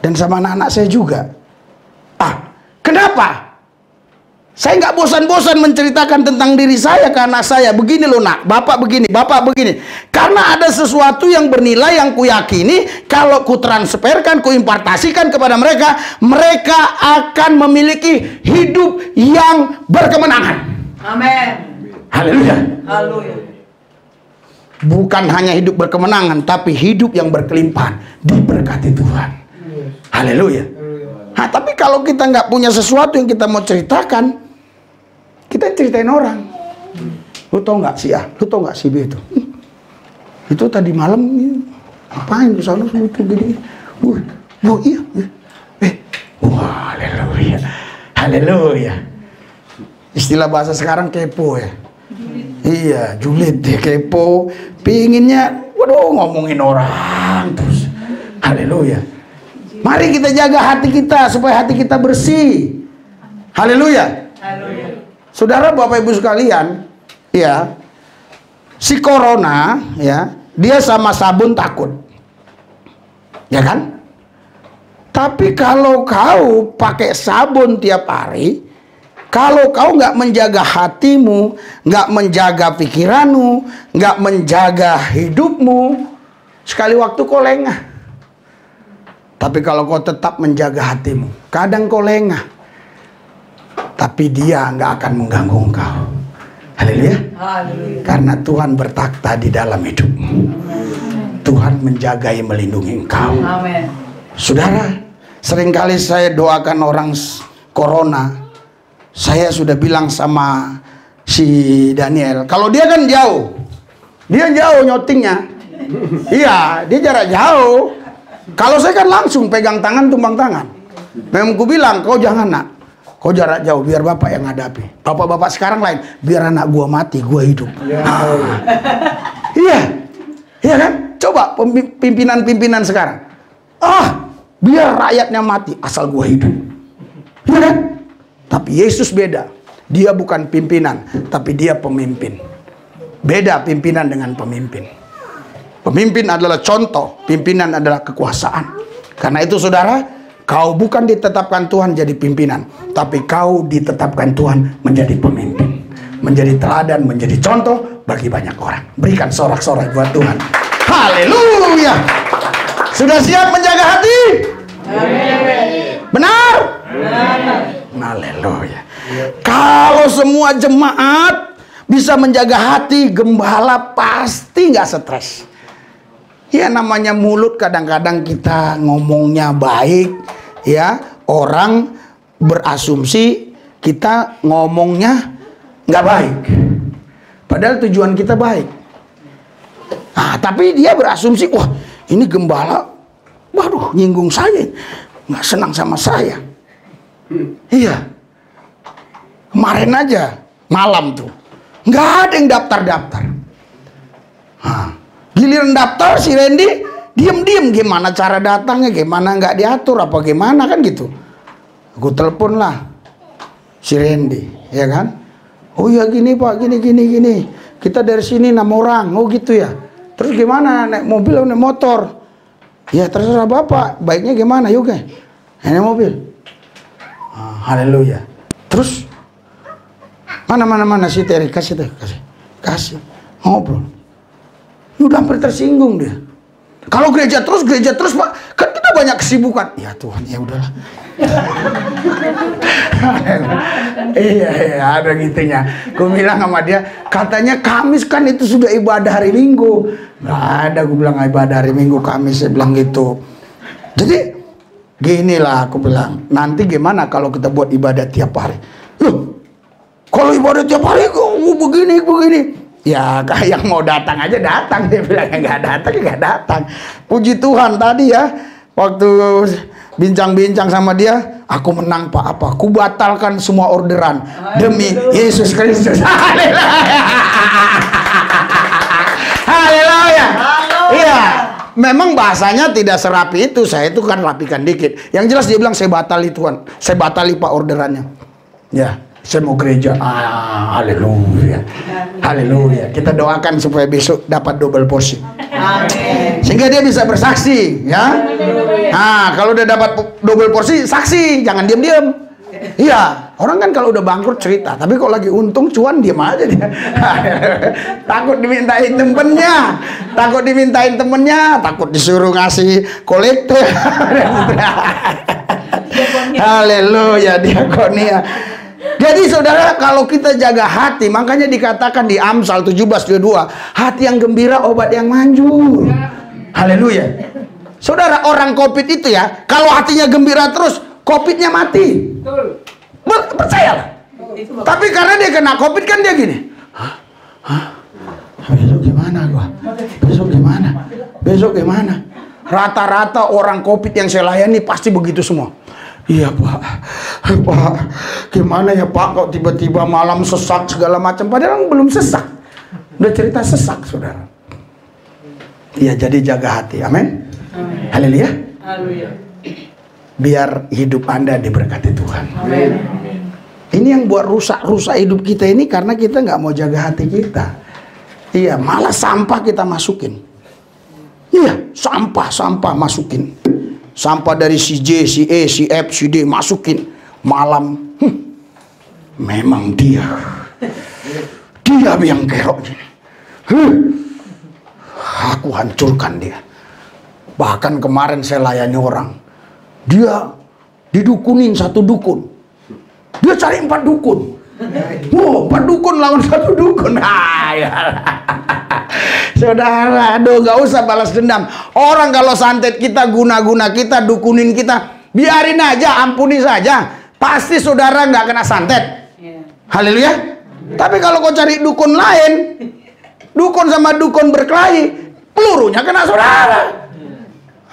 Dan sama anak-anak saya juga. Kenapa? Saya nggak bosan-bosan menceritakan tentang diri saya ke anak saya. Begini loh nak, bapak begini, bapak begini. Karena ada sesuatu yang bernilai yang kuyakini, kalau kutransferkan, kuimpartasikan kepada mereka, mereka akan memiliki hidup yang berkemenangan. Amin. Haleluya. Haleluya. Bukan hanya hidup berkemenangan, tapi hidup yang berkelimpahan, diberkati Tuhan. Haleluya. Nah, tapi kalau kita nggak punya sesuatu yang kita mau ceritakan, kita ceritain orang. Lu tau nggak si A, lu tau nggak si B itu? Itu tadi malam ngapain ke sana itu gini? Iya. Wah, haleluya. Haleluya. Istilah bahasa sekarang kepo ya. Iya, julid deh, kepo. Pinginnya, waduh, ngomongin orang terus. Haleluya. Mari kita jaga hati kita supaya hati kita bersih. Haleluya. Haleluya. Saudara, Bapak Ibu sekalian, ya, si corona, ya, dia sama sabun takut, ya kan? Tapi kalau kau pakai sabun tiap hari, kalau kau nggak menjaga hatimu, nggak menjaga pikiranmu, nggak menjaga hidupmu, sekali waktu kau lengah. Tapi kalau kau tetap menjaga hatimu, kadang kau lengah, tapi dia nggak akan mengganggu engkau. Haleluya. Haleluya. Karena Tuhan bertakhta di dalam hidupmu. Tuhan menjagai, melindungi engkau. Amin. Saudara, seringkali saya doakan orang corona. Saya sudah bilang sama si Daniel, kalau dia kan jauh, dia jauh nyotingnya. Iya, dia jarak jauh. Kalau saya kan langsung pegang tangan, tumbang tangan. Memang ku bilang, kau jangan nak, kau jarak jauh, biar bapak yang hadapi. Bapak-bapak sekarang lain, biar anak gua mati, gua hidup. Iya, iya kan? Coba pimpinan-pimpinan sekarang. Biar rakyatnya mati, asal gua hidup. Iya kan? Tapi Yesus beda. Dia bukan pimpinan, tapi dia pemimpin. Beda pimpinan dengan pemimpin. Pemimpin adalah contoh, pimpinan adalah kekuasaan. Karena itu saudara, kau bukan ditetapkan Tuhan jadi pimpinan, tapi kau ditetapkan Tuhan menjadi pemimpin, menjadi teladan, menjadi contoh bagi banyak orang. Berikan sorak-sorai buat Tuhan. Haleluya. Sudah siap menjaga hati? Benar? Haleluya. Kalau semua jemaat bisa menjaga hati, gembala pasti nggak stres. Ya namanya mulut, kadang-kadang kita ngomongnya baik, ya orang berasumsi kita ngomongnya nggak baik, padahal tujuan kita baik. Nah, tapi dia berasumsi, wah ini gembala, waduh nyinggung saya, nggak senang sama saya. Iya, kemarin aja malam tuh nggak ada yang daftar-daftar. Giliran daftar si Randy diem-diem, gimana cara datangnya, gimana nggak diatur apa gimana kan gitu. Aku telepon lah si Randy, ya kan? Oh ya gini pak, gini. Kita dari sini 6 orang, oh gitu ya. Terus gimana, naik mobil atau naik motor? Ya terserah bapak, baiknya gimana, yuk naik mobil. Haleluya. Terus mana si Terry, kasih ngobrol. Udah hampir tersinggung dia. Kalau gereja terus pak, kan kita banyak kesibukan. Ya Tuhan, ya udahlah. Iya, ada gitunya. Gue bilang sama dia, katanya Kamis kan itu sudah ibadah hari Minggu. Nggak ada, gue bilang ibadah hari Minggu Kamis, saya bilang gitu. Jadi ginilah aku bilang, nanti gimana kalau kita buat ibadah tiap hari? Loh, kalau ibadah tiap hari kok begini. Ya yang mau datang aja datang, dia bilang nggak datang. Puji Tuhan tadi ya, waktu bincang-bincang sama dia, aku menang pak apa? Aku batalkan semua orderan demi Yesus Kristus. Haleluya. Iya, memang bahasanya tidak serapi itu, saya itu kan rapikan dikit. Yang jelas dia bilang saya batali Tuhan, saya batali pak orderannya. Ya. Saya mau gereja. Haleluya. Haleluya. Kita doakan supaya besok dapat double porsi. Amin. Sehingga dia bisa bersaksi, ya. Nah, kalau udah dapat double porsi, saksi, jangan diam-diam. Iya, orang kan kalau udah bangkrut cerita, tapi kalau lagi untung cuan diam aja dia. Takut dimintain temennya, takut disuruh ngasih kolektor. Haleluya, diakonia. Jadi saudara, kalau kita jaga hati, makanya dikatakan di Amsal 17:22, hati yang gembira obat yang manjur. Haleluya. Saudara, orang COVID itu ya, kalau hatinya gembira terus, COVID-nya mati. Percayalah. Tapi karena dia kena COVID kan dia gini. Besok gimana gua? Besok gimana? Rata-rata orang COVID yang saya layani pasti begitu semua. Iya Pak, gimana ya Pak, kok tiba-tiba malam sesak segala macam, padahal belum sesak, udah cerita sesak saudara. Iya, jadi jaga hati, amin. Haleluya. Biar hidup Anda diberkati Tuhan. Amin. Ini yang buat rusak hidup kita ini karena kita nggak mau jaga hati kita. Iya, malah sampah kita masukin. Iya, sampah masukin. Sampah dari si J, si E, si F, si D masukin. Malam, memang dia yang kerok. Aku hancurkan dia. Bahkan kemarin saya layani orang, dia didukunin satu dukun, dia cari 4 dukun. Wow, 4 dukun lawan 1 dukun. Saudara, aduh, gak usah balas dendam. Orang kalau santet kita, guna-guna kita, dukunin kita, biarin aja, ampuni saja. Pasti saudara nggak kena santet. Haleluya. Tapi kalau kau cari dukun lain, dukun sama dukun berkelahi, pelurunya kena saudara.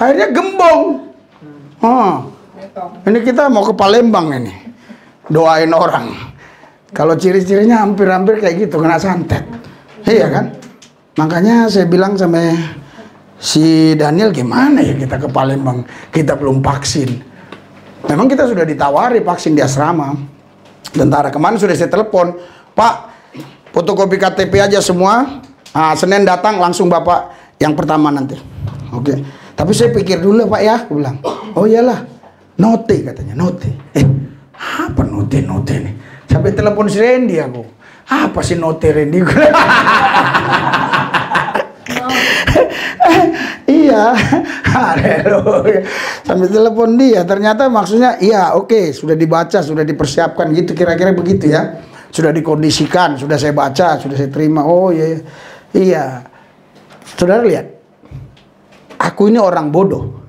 Akhirnya gembong. Ini kita mau ke Palembang ini, doain orang. Kalau ciri-cirinya hampir-hampir kayak gitu, kena santet. Iya kan? Makanya saya bilang sama si Daniel, gimana ya kita ke Palembang, kita belum vaksin. Memang kita sudah ditawari vaksin di asrama tentara. Kemarin sudah saya telepon, Pak, fotokopi KTP aja semua. Senin datang langsung Bapak yang pertama nanti. Oke. Tapi saya pikir dulu Pak ya, aku bilang. Oh iyalah, note katanya, note. Apa note nih? Sampai telepon si Randy aku. Apa sih note Randy? Iya, haleluya. Sambil telepon dia, ternyata maksudnya iya, oke, sudah dibaca, sudah dipersiapkan gitu, kira-kira begitu ya. Sudah dikondisikan, sudah saya baca, sudah saya terima. Oh iya, iya. Saudara lihat, aku ini orang bodoh,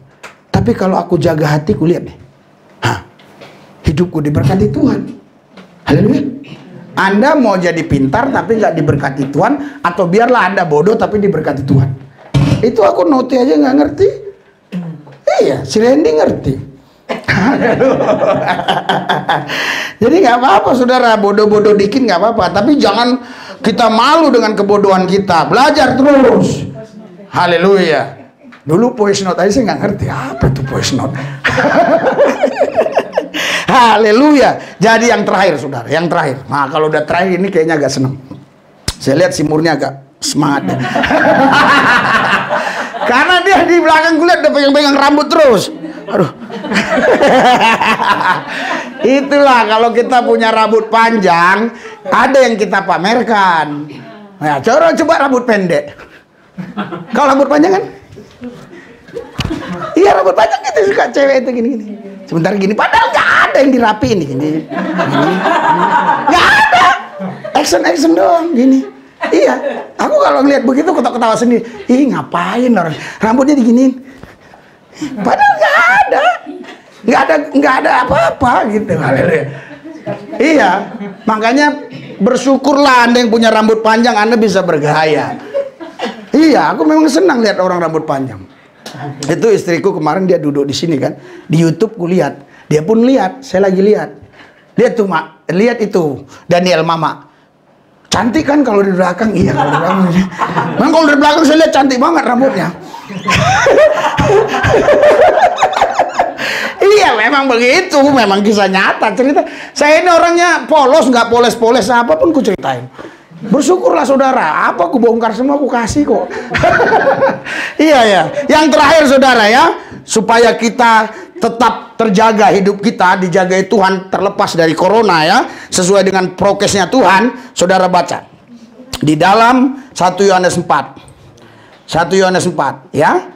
tapi kalau aku jaga hatiku, lihat nih, hidupku diberkati Tuhan. Haleluya. Anda mau jadi pintar tapi nggak diberkati Tuhan, atau biarlah Anda bodoh tapi diberkati Tuhan. Itu aku note aja nggak ngerti. Iya, si Randy ngerti. Jadi nggak apa-apa saudara, bodoh-bodoh dikit nggak apa-apa, tapi jangan kita malu dengan kebodohan kita. Belajar terus. Haleluya. Dulu voice note aja saya nggak ngerti apa itu voice note. Haleluya. Jadi yang terakhir saudara, yang terakhir. Nah kalau udah terakhir ini kayaknya agak seneng. Saya lihat si Murni agak semangat. Karena dia di belakang kulihat udah pegang-pegang rambut terus. Aduh. Itulah kalau kita punya rambut panjang, ada yang kita pamerkan. Nah, coba rambut pendek. Kalau rambut panjang kan? Iya, rambut panjang kita suka cewek itu gini-gini. Sebentar gini, padahal nggak ada yang dirapiin gini. Nggak ada. Action doang gini. Iya, aku kalau ngeliat begitu ketawa sendiri. Ih, ngapain orang rambutnya diginiin? Padahal nggak ada apa-apa gitu. Iya, makanya bersyukurlah Anda yang punya rambut panjang, Anda bisa bergaya. Iya, aku memang senang lihat orang rambut panjang. Itu istriku kemarin dia duduk di sini kan, di YouTube ku lihat, dia pun lihat, saya lagi lihat. Lihat tuh Mak, lihat itu Daniel Mama. Cantik kan kalau di belakang? Iya, kalau di belakang. Memang kalau di belakang saya lihat cantik banget rambutnya. Iya, memang begitu, memang kisah nyata cerita. Saya ini orangnya polos, nggak poles-poles apapun ku ceritain. Bersyukurlah saudara, apa aku bongkar semua aku kasih kok. Iya ya. Yang terakhir saudara ya, supaya kita tetap terjaga hidup kita, dijagai Tuhan, terlepas dari corona ya, sesuai dengan prokesnya Tuhan. Saudara baca di dalam 1 Yohanes 4. 1 Yohanes 4 ya.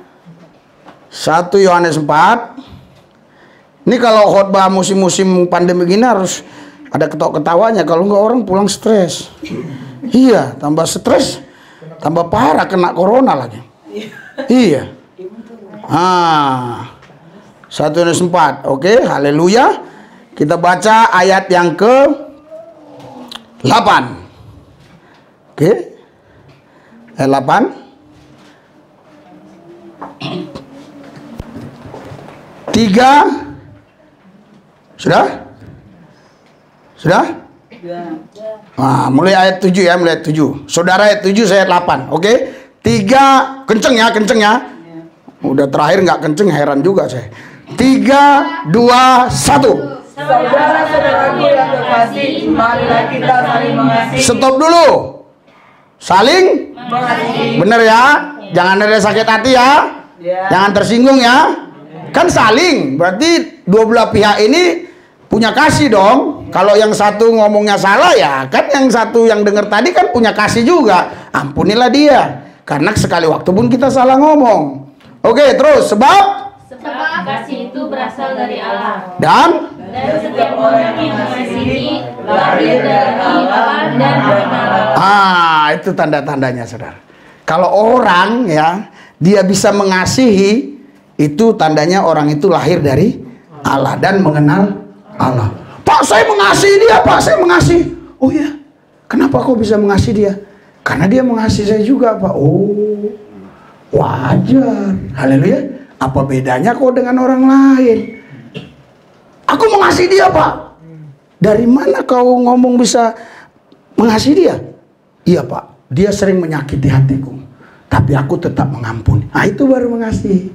1 Yohanes 4. Ini kalau khotbah musim-musim pandemi gini harus ada ketawa-ketawanya, kalau enggak orang pulang stres. Iya, tambah stres, tambah parah kena corona lagi. Iya. 1 Yohanes 4. Oke, haleluya. Kita baca ayat yang ke-8. Oke. Ayat 8. 3. Sudah? Sudah? Nah, mulai ayat 7 ya, mulai ayat 7. Saudara ayat 7, saya ayat 8. Oke? 3, kenceng ya, kenceng ya. Udah terakhir nggak kenceng, heran juga saya. 3, 2, 1. Saudara-saudaraku yang terkasih, marilah kita saling mengasihi. Stop dulu. Saling Mengasihi. bener ya. Jangan ada sakit hati ya. Jangan tersinggung ya. Kan saling, berarti dua belah pihak ini punya kasih dong. Kalau yang satu ngomongnya salah ya, kan yang satu yang dengar tadi kan punya kasih juga. Ampunilah dia. Karena sekali waktu pun kita salah ngomong. Oke, terus sebab kasih itu berasal dari Allah. dan Setiap orang yang mengasihi lahir dari Allah dan mengenal. itu tanda-tandanya, saudara. Kalau orang ya, dia bisa mengasihi, itu tandanya orang itu lahir dari Allah dan mengenal Allah. Pak, saya mengasihi dia, Pak, saya mengasihi. Oh iya, kenapa kau bisa mengasihi dia? Karena dia mengasihi saya juga, Pak. Oh, wajar. Haleluya. Apa bedanya kau dengan orang lain? Aku mengasihi dia, Pak. Dari mana kau ngomong bisa mengasihi dia? Iya, Pak, dia sering menyakiti hatiku, tapi aku tetap mengampuni. Nah, itu baru mengasihi.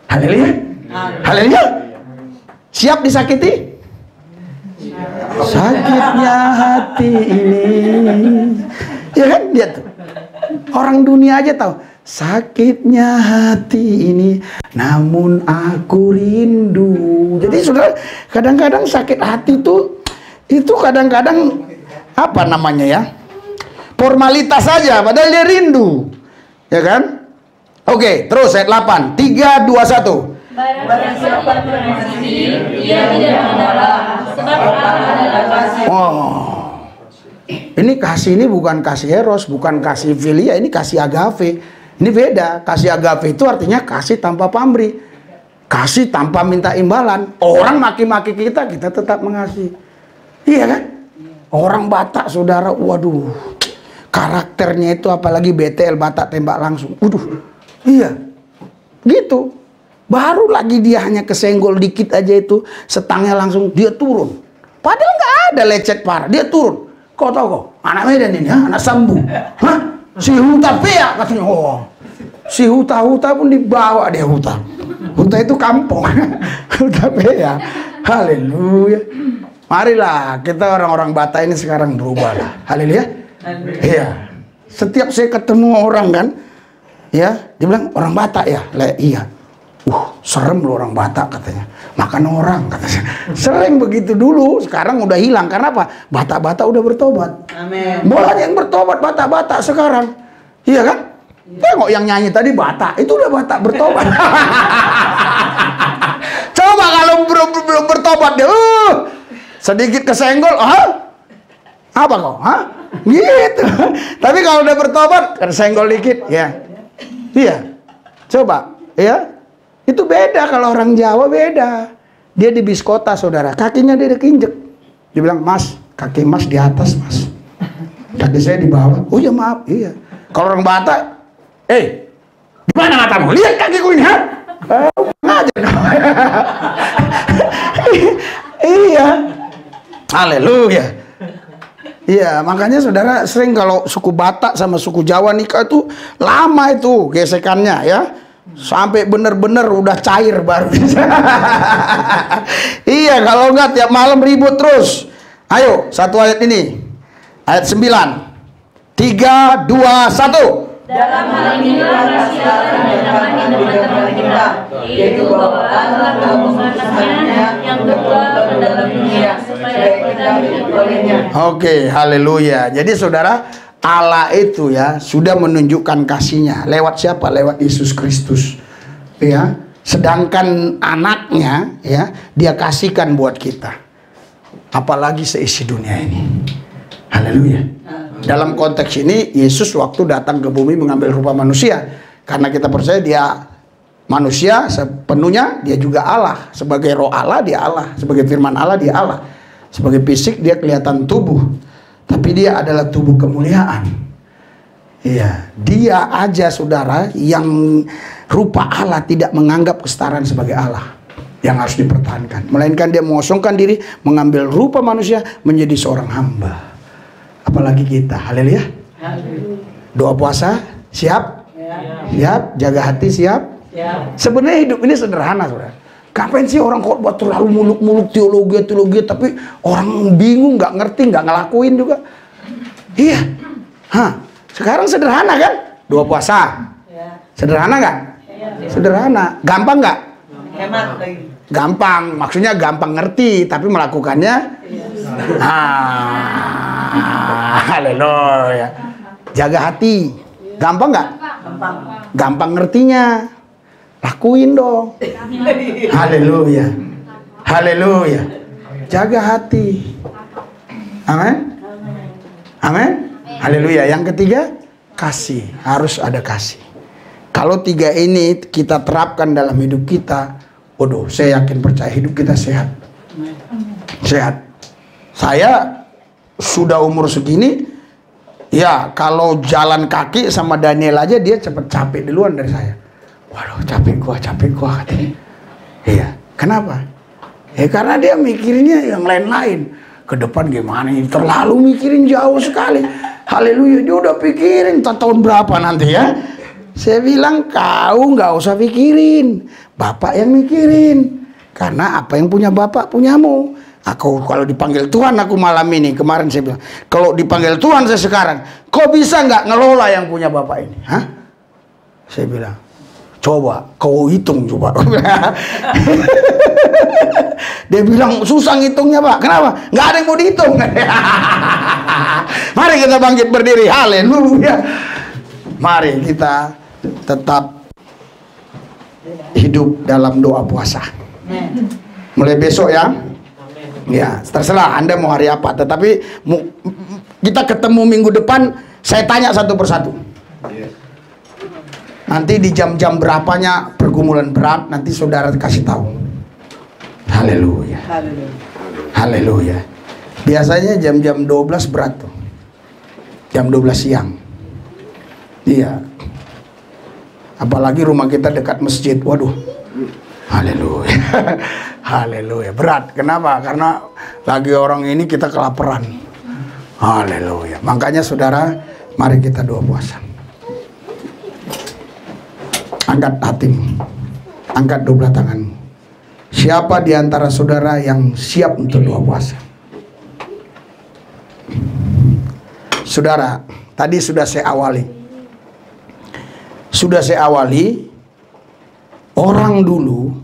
Haleluya. Haleluya. Siap disakiti? Sakitnya hati ini. Ya kan, dia tuh. Orang dunia aja tahu. Sakitnya hati ini, namun aku rindu. Jadi saudara, kadang-kadang sakit hati itu kadang-kadang apa namanya ya? Formalitas saja, padahal dia rindu. Ya kan? Oke, terus ayat 8. 3, 2, 1. Barang siapa mengasihi, ia tidak mengenal Allah, sebab Allah adalah kasih. Oh. Ini kasih ini bukan kasih eros, bukan kasih filia, ini kasih agape. Ini beda. Kasih agape itu artinya kasih tanpa pamrih. Kasih tanpa minta imbalan. Orang maki-maki kita, kita tetap mengasihi. Iya kan? Orang Batak, saudara, waduh. Karakternya itu apalagi BTL, Batak tembak langsung. Waduh. Iya. Gitu. Baru lagi dia hanya kesenggol dikit aja itu, setangnya langsung dia turun. Padahal nggak ada lecet parah, dia turun. Kau tahu kok, anak Medan ini, anak Sambu. Hah? Si Huta Pea katanya. Oh, si Huta pun dibawa dia Huta. Huta itu kampung. Huta Pea. Haleluya. Marilah kita orang-orang Batak ini sekarang berubah lah. Haleluya. Iya. Setiap saya ketemu orang kan, ya, dia bilang orang Batak ya. Iya. Serem loh orang Batak katanya. Makan orang katanya. Sering begitu dulu, sekarang udah hilang. Karena apa? Batak-Batak udah bertobat. Amin. Banyak yang bertobat Batak-Batak sekarang. Iya kan? Tengok yang nyanyi tadi Batak, itu udah Batak bertobat. Coba kalau belum bertobat dia, sedikit kesenggol, apa kok? Gitu. Tapi kalau udah bertobat, kesenggol dikit, ya. Iya. Coba, ya. Itu beda, kalau orang Jawa beda. Dia di bis kota, saudara, kakinya dia dikinjek. Dia bilang, Mas, kaki Mas di atas, Mas. Kaki saya di bawah. Oh ya maaf, iya. Kalau orang Batak, gimana matamu? Lihat kakiku ini, ha? Ngajar. Iya. Haleluya. Iya, makanya saudara sering kalau suku Batak sama suku Jawa nikah itu lama itu gesekannya ya. Sampai bener-bener udah cair baru. Iya, kalau enggak tiap malam ribut terus. Ayo, satu ayat ini. Ayat 9. 3, 2, 1. Dalam hal inilah kasih Allah dan dalam hidup kita, yaitu bahwa Allah telah mengasihi olehnya. Oke, haleluya. Jadi saudara, Allah itu ya sudah menunjukkan kasihnya lewat siapa? Lewat Yesus Kristus. Ya, sedangkan anaknya ya dia kasihkan buat kita. Apalagi seisi dunia ini. Haleluya. Dalam konteks ini Yesus waktu datang ke bumi mengambil rupa manusia. Karena kita percaya dia manusia sepenuhnya, dia juga Allah. Sebagai roh Allah dia Allah, sebagai firman Allah dia Allah. Sebagai fisik dia kelihatan tubuh, tapi dia adalah tubuh kemuliaan. Iya, dia aja saudara yang rupa Allah tidak menganggap kesetaraan sebagai Allah yang harus dipertahankan, melainkan dia mengosongkan diri, mengambil rupa manusia menjadi seorang hamba. Apalagi kita, haleluya. Doa puasa siap? Siap, jaga hati siap. Sebenarnya hidup ini sederhana, saudara. Kapan sih orang khotbah terlalu muluk-muluk teologi, tapi orang bingung, nggak ngerti, nggak ngelakuin juga. Iya. Sekarang sederhana kan? Doa puasa. Sederhana nggak? Sederhana. Gampang nggak? Hemat lagi. Gampang. Maksudnya gampang ngerti, tapi melakukannya. Haleluya. Jaga hati. Gampang nggak? Gampang. Gampang ngertinya. Lakuin dong. Haleluya. Haleluya. Jaga hati. Amin. Amin. Haleluya. Yang ketiga, kasih. Harus ada kasih. Kalau tiga ini kita terapkan dalam hidup kita, waduh, saya yakin percaya hidup kita sehat. Sehat. Saya sudah umur segini, ya kalau jalan kaki sama Daniel aja dia cepet capek duluan dari saya. Waduh, capek gua katanya. Iya, kenapa? Ya karena dia mikirnya yang lain-lain. Ke depan gimana ini? Terlalu mikirin jauh sekali. Haleluya, dia udah pikirin tahun berapa nanti ya. Saya bilang kau nggak usah pikirin, Bapak yang mikirin. Karena apa yang punya Bapak punyamu. Aku kalau dipanggil Tuhan aku malam ini, kemarin saya bilang, kalau dipanggil Tuhan saya sekarang, kau bisa nggak ngelola yang punya Bapak ini? Hah? Saya bilang, coba kau hitung coba. Dia bilang susah ngitungnya Pak. Kenapa? Nggak ada yang mau dihitung. Mari kita bangkit berdiri. Haleluya. Mari kita tetap hidup dalam doa puasa. Mulai besok ya. Ya, terserah Anda mau hari apa. Tetapi kita ketemu minggu depan. Saya tanya satu persatu. Nanti di jam-jam berapanya pergumulan berat, nanti saudara kasih tahu. Haleluya. Haleluya. Biasanya jam-jam 12 berat tuh. Jam 12 siang. Iya. Apalagi rumah kita dekat masjid. Waduh. Haleluya. Haleluya. Berat. Kenapa? Karena lagi orang ini kita kelaparan. Haleluya. Makanya saudara, mari kita doa puasa. Angkat hatimu. Angkat dua tanganmu. Siapa di antara saudara yang siap untuk doa puasa? Saudara, tadi sudah saya awali. Orang dulu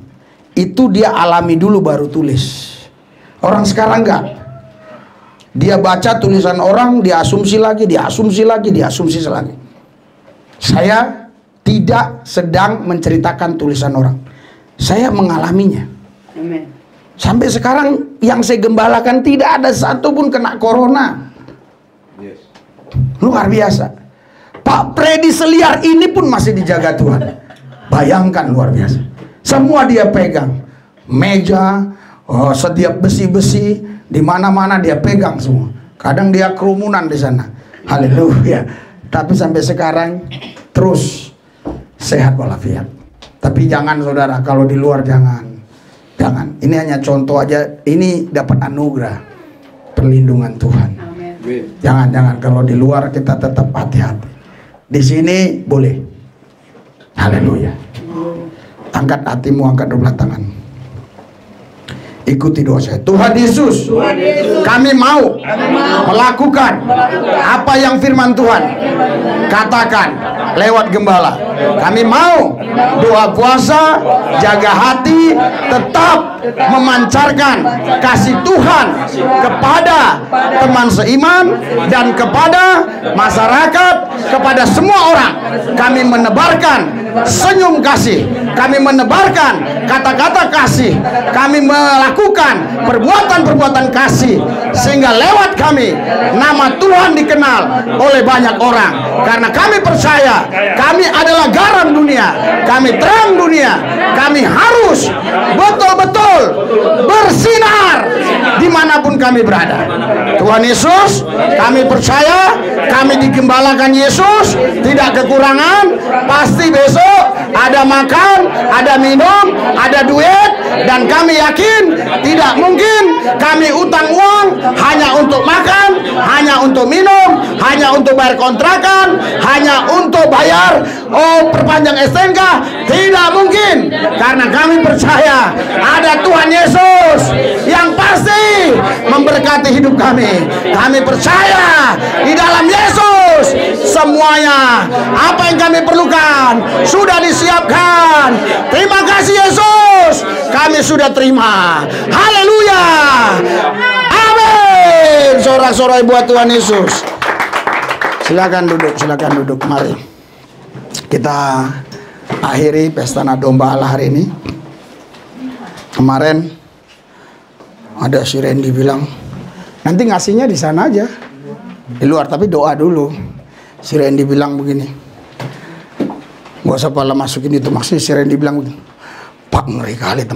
itu dia alami dulu baru tulis. Orang sekarang enggak. Dia baca tulisan orang, dia asumsi lagi. Saya tidak sedang menceritakan tulisan orang. Saya mengalaminya. Amen. Sampai sekarang yang saya gembalakan tidak ada satupun kena corona. Luar biasa. Pak Freddy Seliar ini pun masih dijaga Tuhan. Bayangkan luar biasa. Semua dia pegang. Meja, setiap besi-besi, di mana-mana dia pegang semua. Kadang dia kerumunan di sana. Haleluya. Tapi sampai sekarang terus sehat walafiat. Tapi jangan saudara, kalau di luar jangan. Ini hanya contoh aja. Ini dapat anugerah perlindungan Tuhan. Jangan kalau di luar kita tetap hati-hati. Di sini boleh. Haleluya. Angkat hatimu, angkat dua tangan. Ikuti doa saya. Tuhan Yesus, kami mau melakukan apa yang firman Tuhan katakan lewat gembala. Kami mau doa puasa, jaga hati, tetap memancarkan kasih Tuhan kepada teman seiman dan kepada masyarakat, kepada semua orang. Kami menebarkan senyum kasih, kami menebarkan kata-kata kasih, kami melakukan perbuatan-perbuatan kasih, sehingga lewat kami nama Tuhan dikenal oleh banyak orang. Karena kami percaya kami adalah garam dunia, kami terang dunia, kami harus betul-betul bersinar dimanapun kami berada. Tuhan Yesus, kami percaya kami digembalakan Yesus, tidak kekurangan. Pasti besok ada makan, ada minum, ada duit, dan kami yakin tidak mungkin kami utang uang hanya untuk makan, hanya untuk minum, hanya untuk bayar kontrakan, hanya untuk bayar perpanjang STNK. Tidak mungkin, karena kami percaya ada Tuhan Yesus yang pasti memberkati hidup kami. Kami percaya di dalam Yesus semuanya apa yang kami perlukan sudah disiapkan. Terima kasih Yesus, kami sudah terima. Haleluya, amin. Sorak-sorai buat Tuhan Yesus. Silakan duduk, mari kita akhiri pesta domba Allah hari ini. Kemarin ada si Randy bilang nanti ngasihnya di sana aja di luar, tapi doa dulu. Si Randy bilang begini, gak usah pala masukin itu. Maksudnya si Randy bilang begini, Pak, ngeri kali teman.